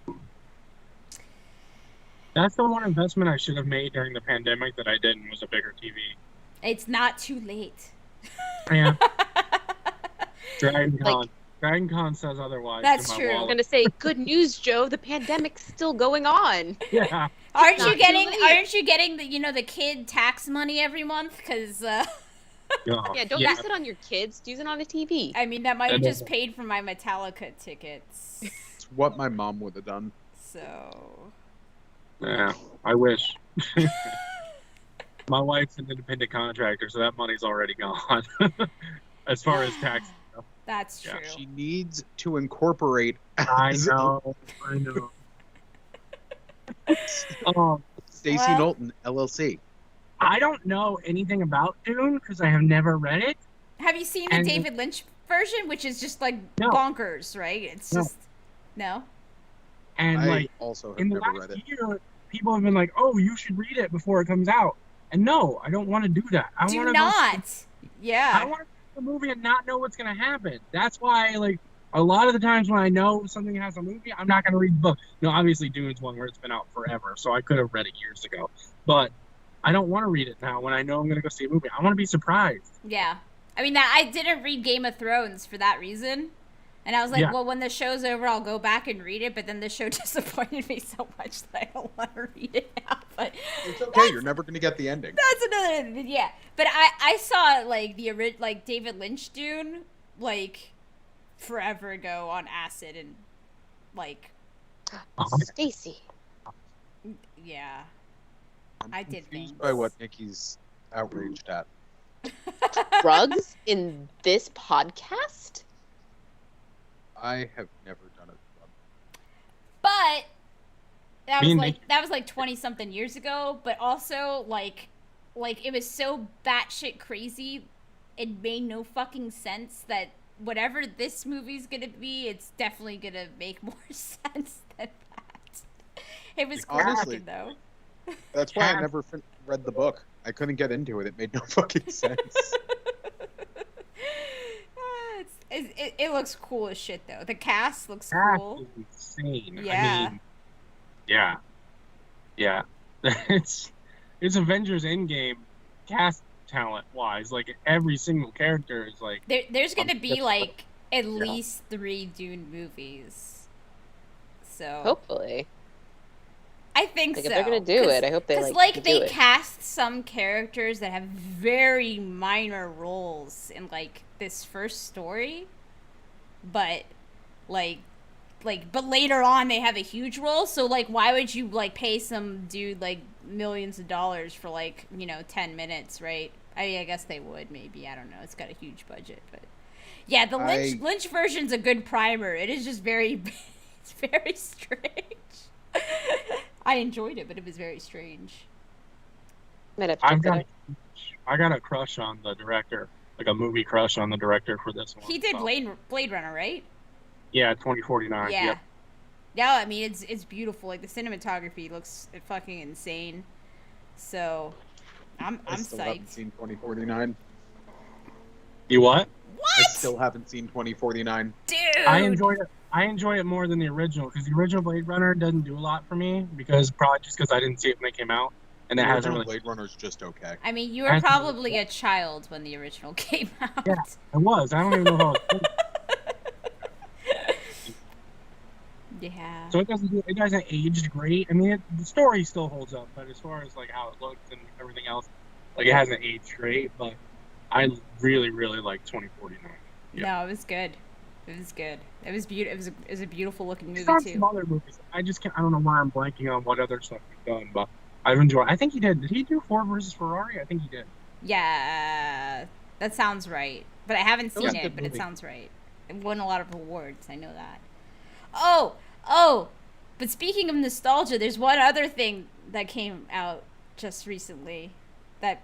That's the one investment I should have made during the pandemic that I didn't, was a bigger TV. It's not too late. Yeah. Dragon Con says otherwise. That's true. I was gonna say, good news, Joe. The pandemic's still going on. Yeah. Aren't you getting the kid tax money every month? Because Yeah, don't use it on your kids. Use it on a TV. I mean, that might have just paid for my Metallica tickets. It's what my mom would have done. So. Yeah, I wish. My wife's an independent contractor, so that money's already gone. As far as tax. That's true. Yeah, she needs to incorporate. I know. Stacey Knowlton, LLC. I don't know anything about Dune because I have never read it. Have you seen the David Lynch version, which is just like bonkers, right? It's just no. And I also have in the never last read it. year, people have been like, "Oh, you should read it before it comes out." And no, I don't want to do that. I want to yeah. see the movie and not know what's gonna happen. That's why, like, A lot of the times when I know something has a movie, I'm not going to read the book. No, obviously Dune's one where it's been out forever, so I could have read it years ago. But I don't want to read it now when I know I'm going to go see a movie. I want to be surprised. Yeah. I mean, I didn't read Game of Thrones for that reason. And I was like, well, when the show's over, I'll go back and read it. But then the show disappointed me so much that I don't want to read it now. But it's okay. You're never going to get the ending. That's another, yeah. But I saw, like, like, David Lynch Dune, like, forever ago on acid and, like... Stacy. Yeah. I did things. By what Nikki's outraged at. Drugs in this podcast? I have never done it. But that was like 20 something years ago, but also like it was so batshit crazy, it made no fucking sense that whatever this movie's gonna be, it's definitely gonna make more sense than that. It was honestly though. That's why I never read the book. I couldn't get into it. It made no fucking sense. It looks cool as shit though. The cast looks cool. Insane. Yeah. I mean, yeah. It's Avengers Endgame cast talent wise. Like every single character is like. There's gonna be like at least 3 Dune movies. So hopefully. I think like so. If they're gonna do it, I hope they they cast some characters that have very minor roles in like this first story, but but later on they have a huge role. So like, why would you like pay some dude like millions of dollars for like 10 minutes, right? I mean, I guess they would maybe. I don't know. It's got a huge budget, but yeah, the Lynch version's a good primer. It is just it's very strange. I enjoyed it, but it was very strange. I got a crush on the director, like a movie crush on the director for this one. He did Blade Runner, right? Yeah, 2049. Yeah. Yep. Yeah, I mean it's beautiful. Like the cinematography looks fucking insane. So, I'm still psyched. Haven't seen 2049. You what? What? I still haven't seen 2049. Dude. I enjoy it more than the original because the original Blade Runner doesn't do a lot for me because I didn't see it when it came out, and it hasn't really. Blade Runner's just okay. I mean, you were probably a child when the original came out. Yeah, I was. I don't even know how. Yeah. So it doesn't age great. I mean, the story still holds up, but as far as like how it looks and everything else, like it hasn't aged great. But I really, really like 2049. Yeah. No, it was good. It was good. It was beautiful. It was a beautiful looking movie too. Some other movies. I don't know why I'm blanking on what other stuff he's done, but I've enjoyed. I think he did. Did he do Ford versus Ferrari? I think he did. Yeah, that sounds right. But I haven't seen it. But movie. It sounds right. It won a lot of awards. I know that. Oh! But speaking of nostalgia, there's one other thing that came out just recently that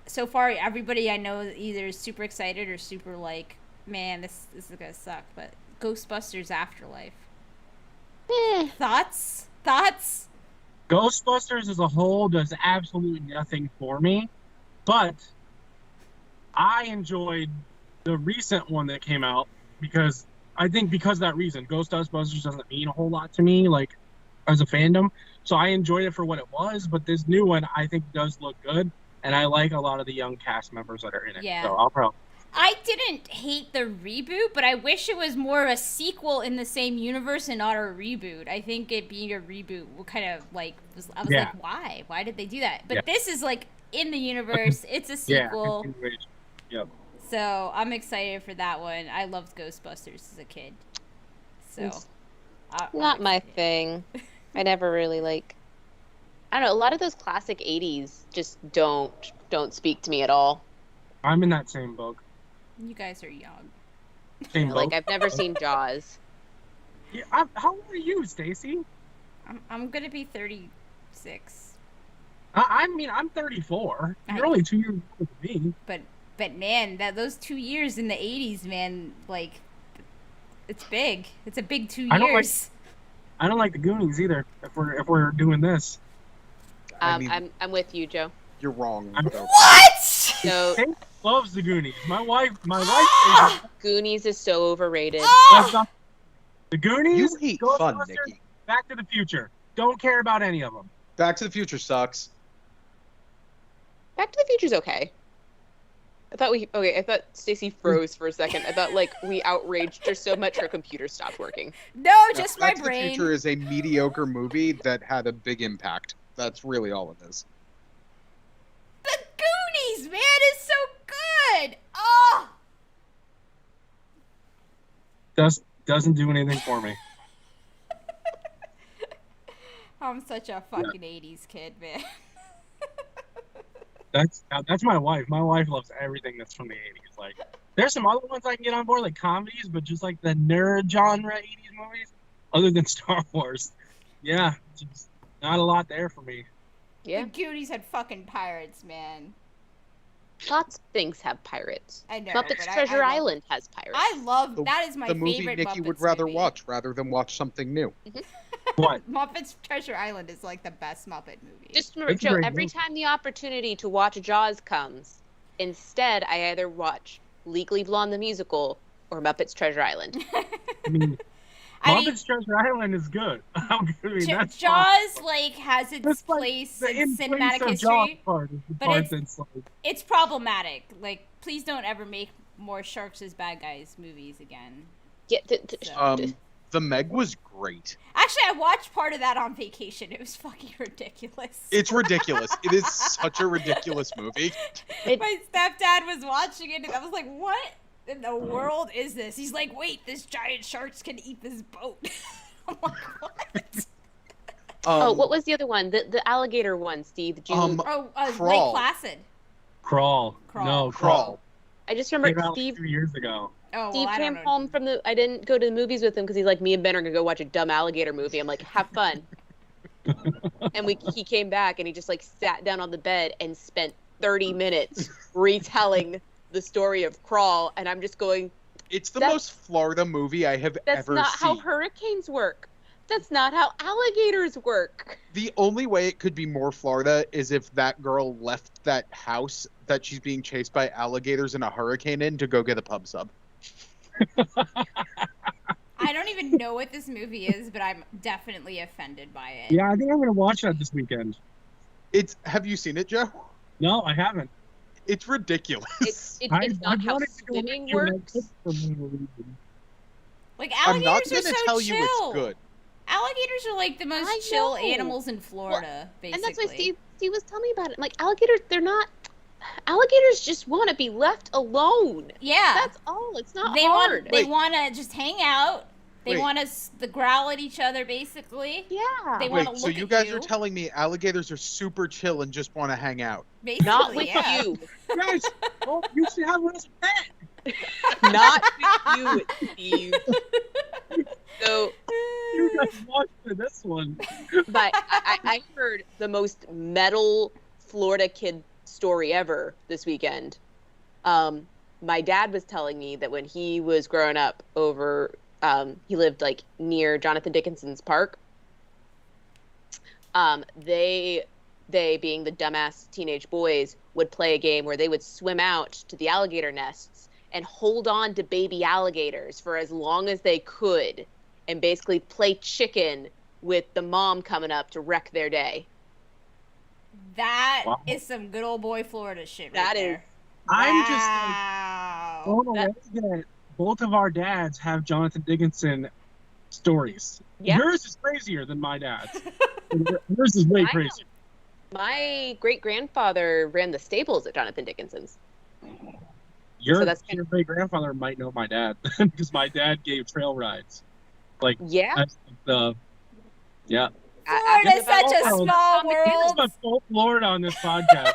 so far everybody I know either is super excited or super like, man, this is gonna suck. But Ghostbusters Afterlife. Thoughts? Ghostbusters as a whole does absolutely nothing for me, but I enjoyed the recent one that came out because of that reason. Ghostbusters doesn't mean a whole lot to me, like as a fandom. So I enjoyed it for what it was, but this new one I think does look good, and I like a lot of the young cast members that are in it. Yeah. So I didn't hate the reboot, but I wish it was more of a sequel in the same universe and not a reboot. I think it being a reboot kind of like I was like, why? Why did they do that? But this is like in the universe. It's a sequel. Yeah. Yep. So I'm excited for that one. I loved Ghostbusters as a kid. So not my thing. I never really I don't know, a lot of those classic 80s just don't speak to me at all. I'm in that same boat. You guys are young. Same boat. I've never seen Jaws. Yeah, how old are you, Stacy? I'm gonna be 36. I'm 34. You're only 2 years older than me. But man, those 2 years in the 80s, man, like it's big. It's a big 2 years. I don't like the Goonies either. If we're doing this. I'm with you, Joe. You're wrong. What? So loves the Goonies. My wife. Goonies is so overrated. That's not The Goonies, You hate fun, Ghostbusters, Nikki. Back to the Future. Don't care about any of them. Back to the Future sucks. Back to the Future's okay. I thought Stacy froze for a second. I thought like we outraged her so much her computer stopped working. No, just my Back brain. to the Future is a mediocre movie that had a big impact. That's really all it is. The Goonies, man, is so good. Oh. Doesn't do anything for me. I'm such a fucking 80s kid, man. That's my wife. My wife loves everything that's from the 80s. Like, there's some other ones I can get on board, like comedies, but just like the nerd genre 80s movies, other than Star Wars. Yeah, just not a lot there for me. Yeah. The Goonies had fucking pirates, man. Lots of things have pirates. I know. Muppets but Treasure I Island has pirates. I love that. Is my the movie favorite Nikki Muppets would rather movie. watch rather than watch something new. What? Muppets Treasure Island is like the best Muppet movie. Just remember, It's Joe, very every good. time the opportunity to watch Jaws comes, instead I either watch Legally Blonde the musical or Muppets Treasure Island. I mean, I mean, Muppets Treasure Island is good. I mean, that's fine. Jaws like has its That's like place the in in cinematic place of Jaws history. part is the but part it's- that's like, It's problematic. Like, please don't ever make more Sharks as Bad Guys movies again. Yeah, The Meg was great. Actually, I watched part of that on vacation. It was fucking ridiculous. It's ridiculous. It is such a ridiculous movie. My stepdad was watching it, and I was like, "What in the world is this?" He's like, "Wait, this giant sharks can eat this boat." I'm like, "What?" what was the other one? The alligator one, Steve. Did you... Oh, Lake Crawl. Placid. Crawl. Crawl. No, Crawl. I just Came remember out like Steve. 2 years ago. Oh, Steve well, I came don't know. home from the. I didn't go to the movies with him because he's like, me and Ben are gonna go watch a dumb alligator movie. I'm like, have fun. And he came back and he just like sat down on the bed and spent 30 minutes retelling the story of Crawl, and I'm just going, It's the That's- most Florida movie I have that's ever not seen. how hurricanes work. That's not how alligators work. The only way it could be more Florida is if that girl left that house that she's being chased by alligators in a hurricane in to go get a pub sub. I don't even know what this movie is, but I'm definitely offended by it. Yeah, I think I'm gonna watch that this weekend. Have you seen it, Joe? No, I haven't. It's ridiculous. It's not how wanted to go swimming with you, and I works. couldn't for no reason. Like, I'm not alligators are gonna so tell chill. you it's good. Alligators are like the most I chill know. animals in Florida, basically. And that's why Steve was telling me about it. I'm like, alligators, they're not. Alligators just want to be left alone. Yeah. That's all. It's not They hard. They want to just hang out. They Wait. want to growl at each other, basically. Yeah. They Wait, wanna so look you at guys you. are telling me alligators are super chill and just want to hang out? Basically, Not with yeah. you. Guys, well, you should have one as a pet. Not with you, Steve. So, You guys watched this one. but I heard the most metal Florida kid story ever this weekend. My dad was telling me that when he was growing up over, he lived like near Jonathan Dickinson's park. They being the dumbass teenage boys would play a game where they would swim out to the alligator nests and hold on to baby alligators for as long as they could and basically play chicken with the mom coming up to wreck their day. That Wow. is some good old boy Florida shit. That right is- there. I'm just like Wow. blown away that both of our dads have Jonathan Dickinson stories. Yeah. Yours is crazier than my dad's. Yours is way I know. crazier. My great-grandfather ran the stables at Jonathan Dickinson's. Your that's kind great grandfather might know my dad because my dad gave trail rides. Like Yeah. that's the yeah. Florida's such a Oh, small This world. is full Florida on this podcast.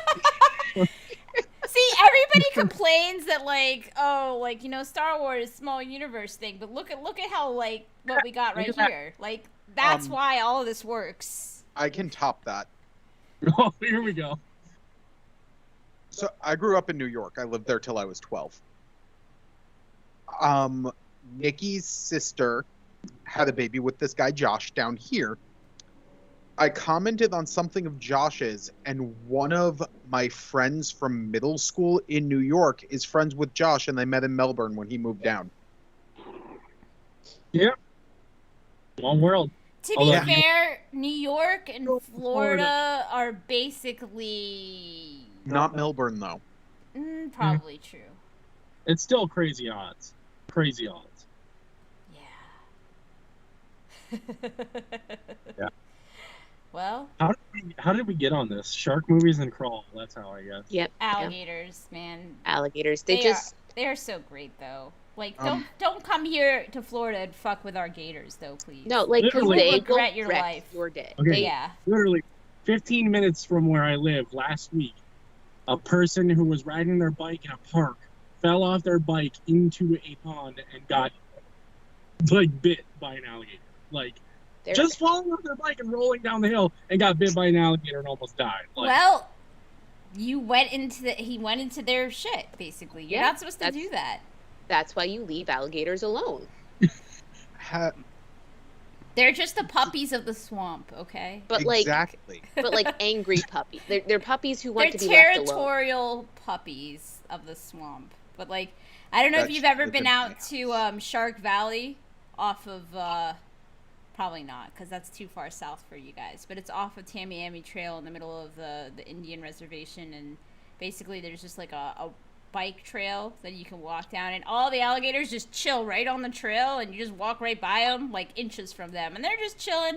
See, everybody complains that like, oh, like, you know, Star Wars small universe thing, but look at how like what we got right Look at that. here. Like that's Um, why all of this works. I can top that. Oh, here we go. So I grew up in New York. I lived there till I was 12. Nikki's sister had a baby with this guy Josh down here. I commented on something of Josh's, and one of my friends from middle school in New York is friends with Josh, and they met in Melbourne when he moved down. Yeah. Small world. To be fair, New York and Florida are basically... Not Melbourne, though. Probably true. It's still crazy odds. Crazy odds. Yeah. Yeah. Well, how did we get on this? Shark movies and crawl. That's how, I guess. Yep. alligators, man. Alligators. They're so great though. Like, don't come here to Florida and fuck with our gators, though, please. No, like, because they regret your life. Your day. Okay. Yeah. Literally, 15 minutes from where I live last week, a person who was riding their bike in a park fell off their bike into a pond and got, like, bit by an alligator. Like, just falling off their bike and rolling down the hill and got bit by an alligator and almost died. Like, well, he went into their shit, basically. You're not supposed to do that. That's why you leave alligators alone. They're just the puppies of the swamp, okay? But exactly. Like angry puppies. They're puppies who want to be left alone. They're territorial puppies of the swamp. But like, I don't know if you've ever been out to Shark Valley off of probably not, because that's too far south for you guys. But it's off of Tamiami Trail in the middle of the Indian reservation, and basically there's just like a bike trail that you can walk down, and all the alligators just chill right on the trail, and you just walk right by them, like inches from them, and they're just chilling,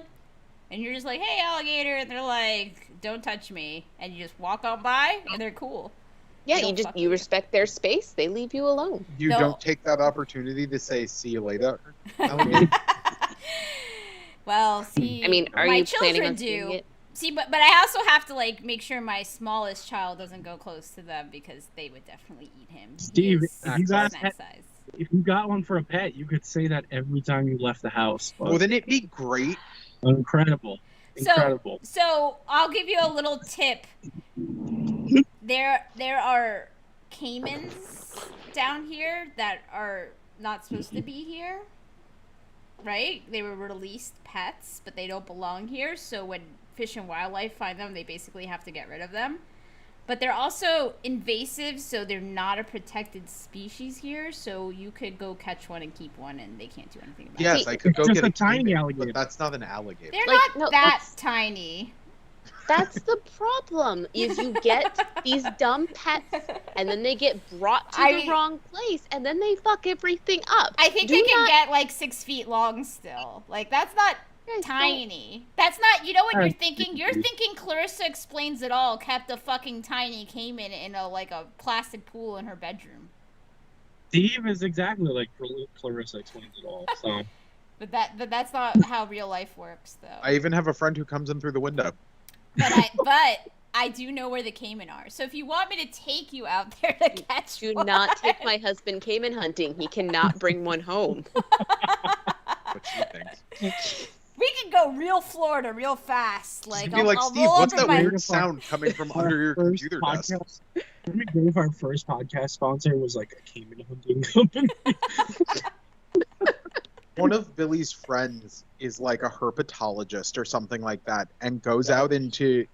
and you're just like, hey, alligator, and they're like, don't touch me, and you just walk on by, and they're cool. Yeah, you respect their space. They leave you alone. You don't take that opportunity to say, see you later, alligator. Well, see, I mean, are my you children planning on do. seeing it? See, but I also have to, like, make sure my smallest child doesn't go close to them, because they would definitely eat him. Steve, if you got one for a pet, you could say that every time you left the house. Wouldn't it be great? Incredible. So I'll give you a little tip. There are caimans down here that are not supposed to be here. Right? They were released pets, but they don't belong here, so when Fish and Wildlife find them, they basically have to get rid of them. But they're also invasive, so they're not a protected species here, so you could go catch one and keep one, and they can't do anything about it. Yes, I could go get a tiny alligator. But that's not an alligator. They're not that tiny. That's the problem, is you get these dumb pets, and then they get brought to the wrong place, and then they fuck everything up. I think they can get, like, 6 feet long still. Like, that's not tiny. That's not, you know what you're thinking? You're thinking Clarissa Explains It All kept a fucking tiny caiman in a plastic pool in her bedroom. Steve is exactly like Clarissa Explains It All, so. But that's not how real life works, though. I even have a friend who comes in through the window. But I do know where the caiman are. So if you want me to take you out there to catch one. Do not take my husband caiman hunting. He cannot bring one home. What she thinks. We can go real Florida real fast. Like, be like, Steve, what's that weird sound coming from under your computer desk? If our first podcast sponsor was like a caiman hunting company. One of Billy's friends is like a herpetologist or something like that, and goes out into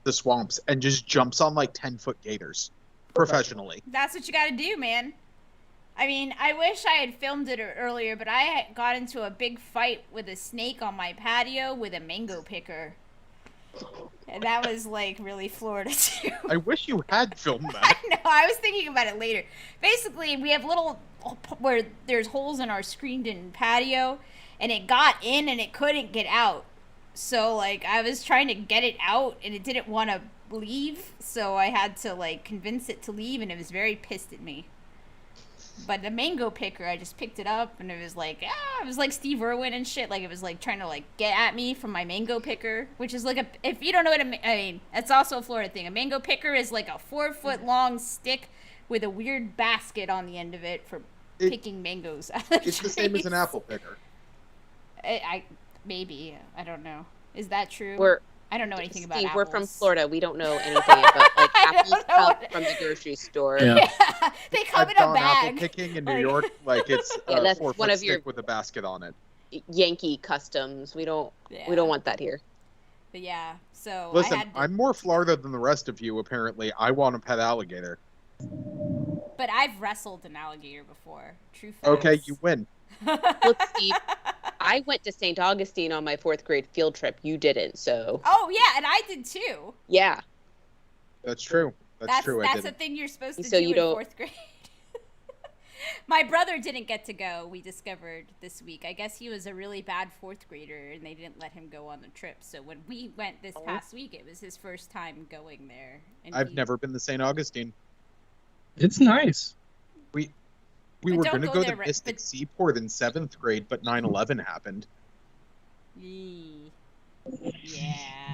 the swamps and just jumps on like 10-foot gators professionally. That's what you got to do, man. I mean, I wish I had filmed it earlier, but I got into a big fight with a snake on my patio with a mango picker. And that was, like, really Florida, too. I wish you had filmed that. I know, I was thinking about it later. Basically, we have little, where there's holes in our screened-in patio, and it got in and it couldn't get out. So, like, I was trying to get it out, and it didn't want to leave, so I had to, like, convince it to leave, and it was very pissed at me. But the mango picker, I just picked it up, and it was like, it was like Steve Irwin and shit. Like, it was like trying to, like, get at me from my mango picker, which is like if you don't know what I mean, it's also a Florida thing. A mango picker is like a 4-foot-long stick with a weird basket on the end of it for picking mangoes out of the trees. The same as an apple picker. Maybe. I don't know. Is that true? I don't know anything about Steve, apples. we're from Florida. We don't know anything about, like, apples come from the grocery store. Yeah. They come in a bag. Apple picking in New York, like it's a 4-foot stick with a basket on it. Yankee customs. We don't want that here. But yeah, so listen, I'm more Florida than the rest of you. Apparently, I want a pet alligator. But I've wrestled an alligator before. True facts. Okay, you win. Look, Steve, I went to St. Augustine on my 4th grade field trip. You didn't, so. Oh yeah, and I did too. Yeah. That's true. That's true. That's a thing you're supposed to So do you in don't- 4th grade. My brother didn't get to go, we discovered this week. I guess he was a really bad 4th grader and they didn't let him go on the trip. So when we went this past week, it was his first time going there. And I've never been to St. Augustine. It's nice. We But were don't going to go go there, to Mystic but- Seaport in 7th grade, but 9/11 happened. Yeah.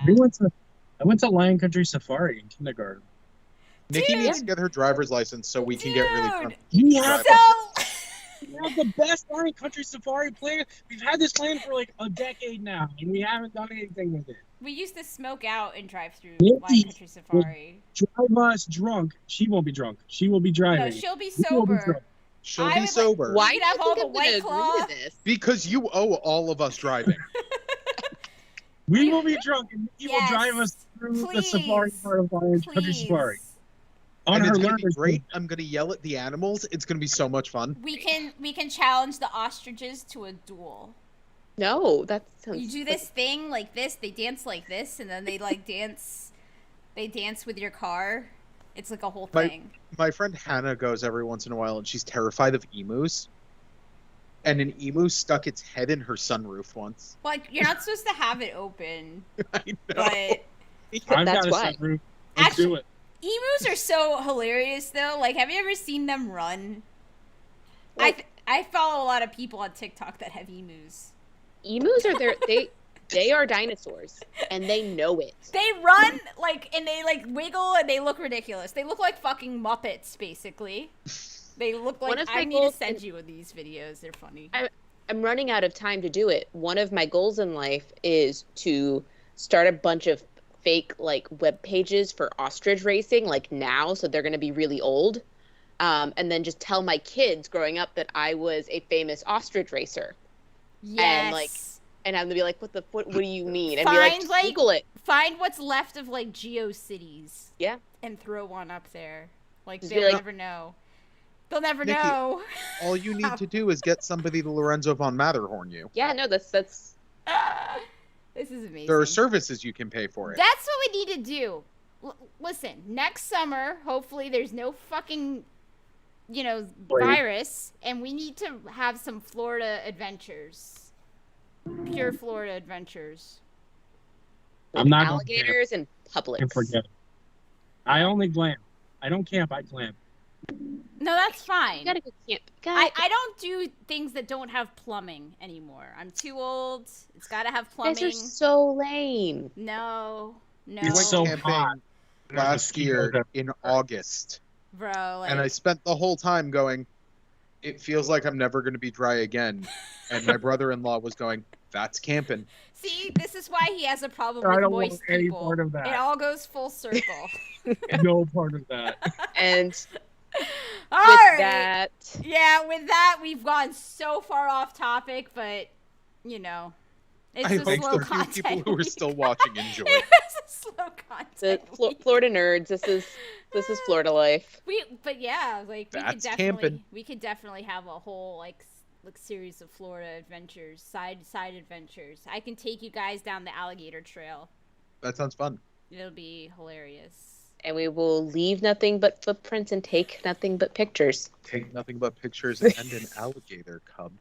I went to Lion Country Safari in kindergarten. Nikki Dude. needs to get her driver's license so we can get really drunk. We Drive have, up. So we have the best Lion Country Safari plan. We've had this plan for like a decade now, and we haven't done anything with it. we used to smoke out and drive through Nikki Lion Country Safari. Drive us drunk. She won't be drunk. She will be driving. No, she'll be We will be sober. drunk. She'll I be would like- sober. Why You do can you have all think the I'm going to White Claw. agree to this? Because you owe all of us driving. We will be drunk, and Nikki will Yes. drive us through the safari Please. part of Lion Country Please. Safari. On And her it's going to be learner's great. book. I'm going to yell at the animals. It's going to be so much fun. We can challenge the ostriches to a duel. No, that sounds. You do this thing like this, they dance like this, and then they like dance. They dance with your car. It's like a whole thing. My friend Hannah goes every once in a while, and she's terrified of emus. And an emu stuck its head in her sunroof once. Like you're not supposed to have it open, I know. but I've That's got a why. sunroof. Let's do it. emus are so hilarious though. Like, have you ever seen them run? I follow a lot of people on TikTok that have emus. Emus are they are dinosaurs, and they know it. They run like and they like wiggle and they look ridiculous. They look like fucking Muppets, basically. They look One like of my I need to goals send in- you these videos. They're funny. I'm running out of time to do it. One of my goals in life is to start a bunch of fake like web pages for ostrich racing, like now, so they're going to be really old. And then just tell my kids growing up that I was a famous ostrich racer. Yes. And I'm gonna be like, what do you mean? And be like, Find, just like- Google it. Find what's left of like GeoCities. Yeah. And throw one up there. Like Just be they'll like- never know. They'll never Nikki, know. All you need to do is get somebody to Lorenzo von Matterhorn you. Yeah, no, that's This is amazing. There are services you can pay for it. That's what we need to do. Listen, next summer, hopefully there's no fucking, virus, and we need to have some Florida adventures. Pure Florida adventures. I'm not going to alligators and Publix. and forget it. I only glam. I don't camp. I glam. No, that's fine. You gotta go camp. I don't do things that don't have plumbing anymore. I'm too old. It's got to have You plumbing. guys are so lame. No. We It's went so camping hot. last year in August, Bro, like, and I spent the whole time going, it feels like I'm never going to be dry again. And my brother-in-law was going, that's camping. see, this is why he has a problem I with don't want moist any people. part of that. It all goes full circle. No part of that. And All with right. that, Yeah, with that, we've gone so far off topic, but, it's I a hope slow the few content. people who are still watching enjoy. It was a slow the content. week. Florida nerds. This is Florida life. But yeah, like That's we could definitely have a whole like series of Florida adventures, side adventures. I can take you guys down the alligator trail. That sounds fun. It'll be hilarious. And we will leave nothing but footprints and take nothing but pictures. Take nothing but pictures and an alligator cub.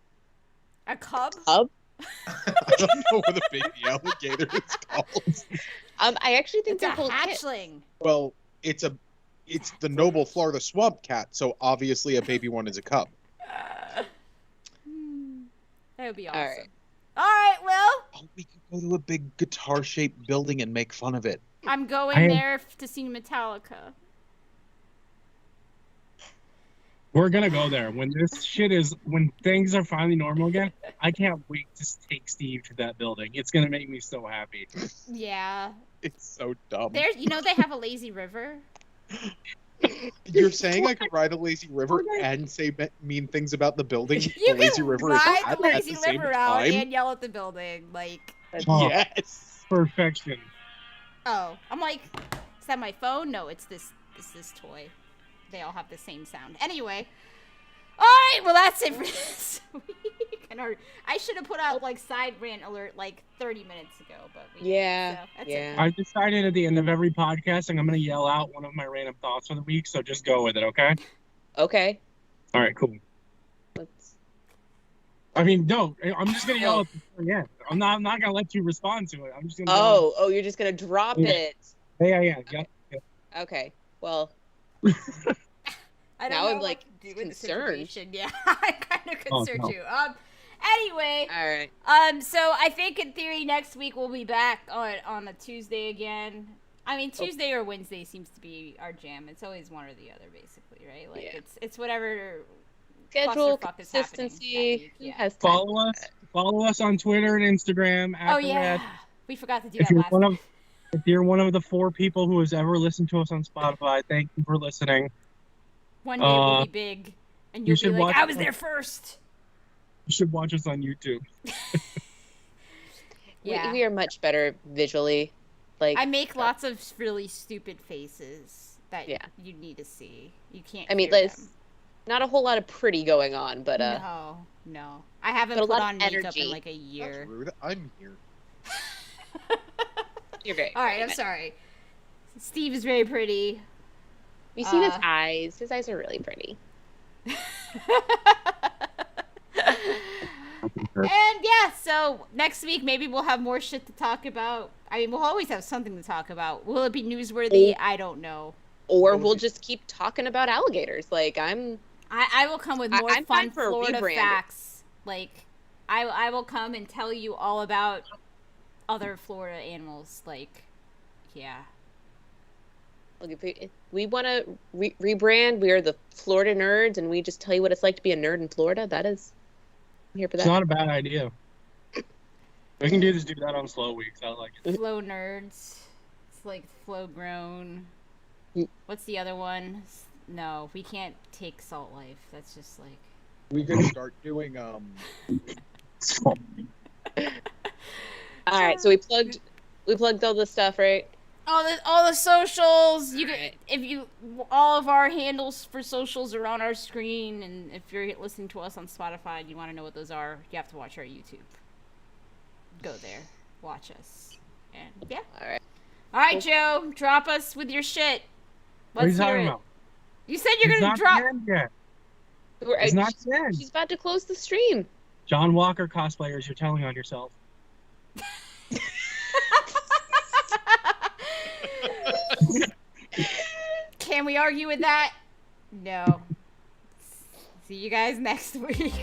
A cub? Cub? I don't know what a baby alligator is called. I actually think It's a they're called kits. hatchling. Well, it's the noble Florida swamp cat, so obviously a baby one is a cub. That would be awesome. All right. All right, well, Oh, we could go to a big guitar-shaped building and make fun of it. I'm going I am- there to see Metallica. We're gonna go there when when things are finally normal again. I can't wait to take Steve to that building. It's gonna make me so happy. Yeah. It's so dumb. There's, they have a lazy river. You're saying I could ride a lazy river and say mean things about the building? You the lazy can river is ride bad the at lazy the same river out time? and yell at the building. Like, Oh, Yes. perfection. oh, I'm like, is that my phone? No, it's this toy. They all have the same sound. Anyway. All right, well, that's it for this week. I should have put out like side rant alert like 30 minutes ago, but we Yeah, didn't, so that's yeah. okay. I decided at the end of every podcast, I'm going to yell out one of my random thoughts for the week, so just go with it, okay? Okay. All right, cool. I mean, no, I'm just going to yell at the end. I'm not going to let you respond to it. I'm just going to you're just going to drop it. Yeah. Okay, well. I don't now know I'm like what to do with concerned. This information. Yeah, I'm kind of concerned too. Anyway. All right. So I think in theory next week we'll be back on a Tuesday again. I mean, Tuesday or Wednesday seems to be our jam. It's always one or the other, basically, right? Like it's whatever schedule, consistency. Yeah. Follow us on Twitter and Instagram. Rad. We forgot to do that last week. If you're one of the 4 people who has ever listened to us on Spotify, thank you for listening. One day we'll be big, and you'll be like, I was there first. You should watch us on YouTube. We are much better visually. Like I make lots of really stupid faces that you need to see. You can't. I mean, not a whole lot of pretty going on, but no. I haven't put on makeup in like a year. That's rude. I'm here. You're very. All right, I'm sorry. Steve is very pretty. You seen his eyes? His eyes are really pretty. And yeah, so next week maybe we'll have more shit to talk about. I mean, we'll always have something to talk about. Will it be newsworthy? I don't know. Or we'll just keep talking about alligators. Like I will come with more fun Florida facts. Like I will come and tell you all about other Florida animals. Like, yeah. Look, if we want to rebrand, we are the Florida nerds, and we just tell you what it's like to be a nerd in Florida. I'm here for that. It's not a bad idea. We can do that on slow weeks. I like it. Flow nerds. It's like flow grown. What's the other one? No, we can't take Salt Life. That's just like. We could start doing All right, so we plugged all the stuff, right? All the socials. You get all of our handles for socials are on our screen, and if you're listening to us on Spotify and you want to know what those are, you have to watch our YouTube. Go there, watch us, and yeah. All right, Joe, drop us with your shit. Let's hear it. You said you're gonna drop. It's not dead. She's about to close the stream. John Walker cosplayers, you're telling on yourself. Can we argue with that? No. See you guys next week.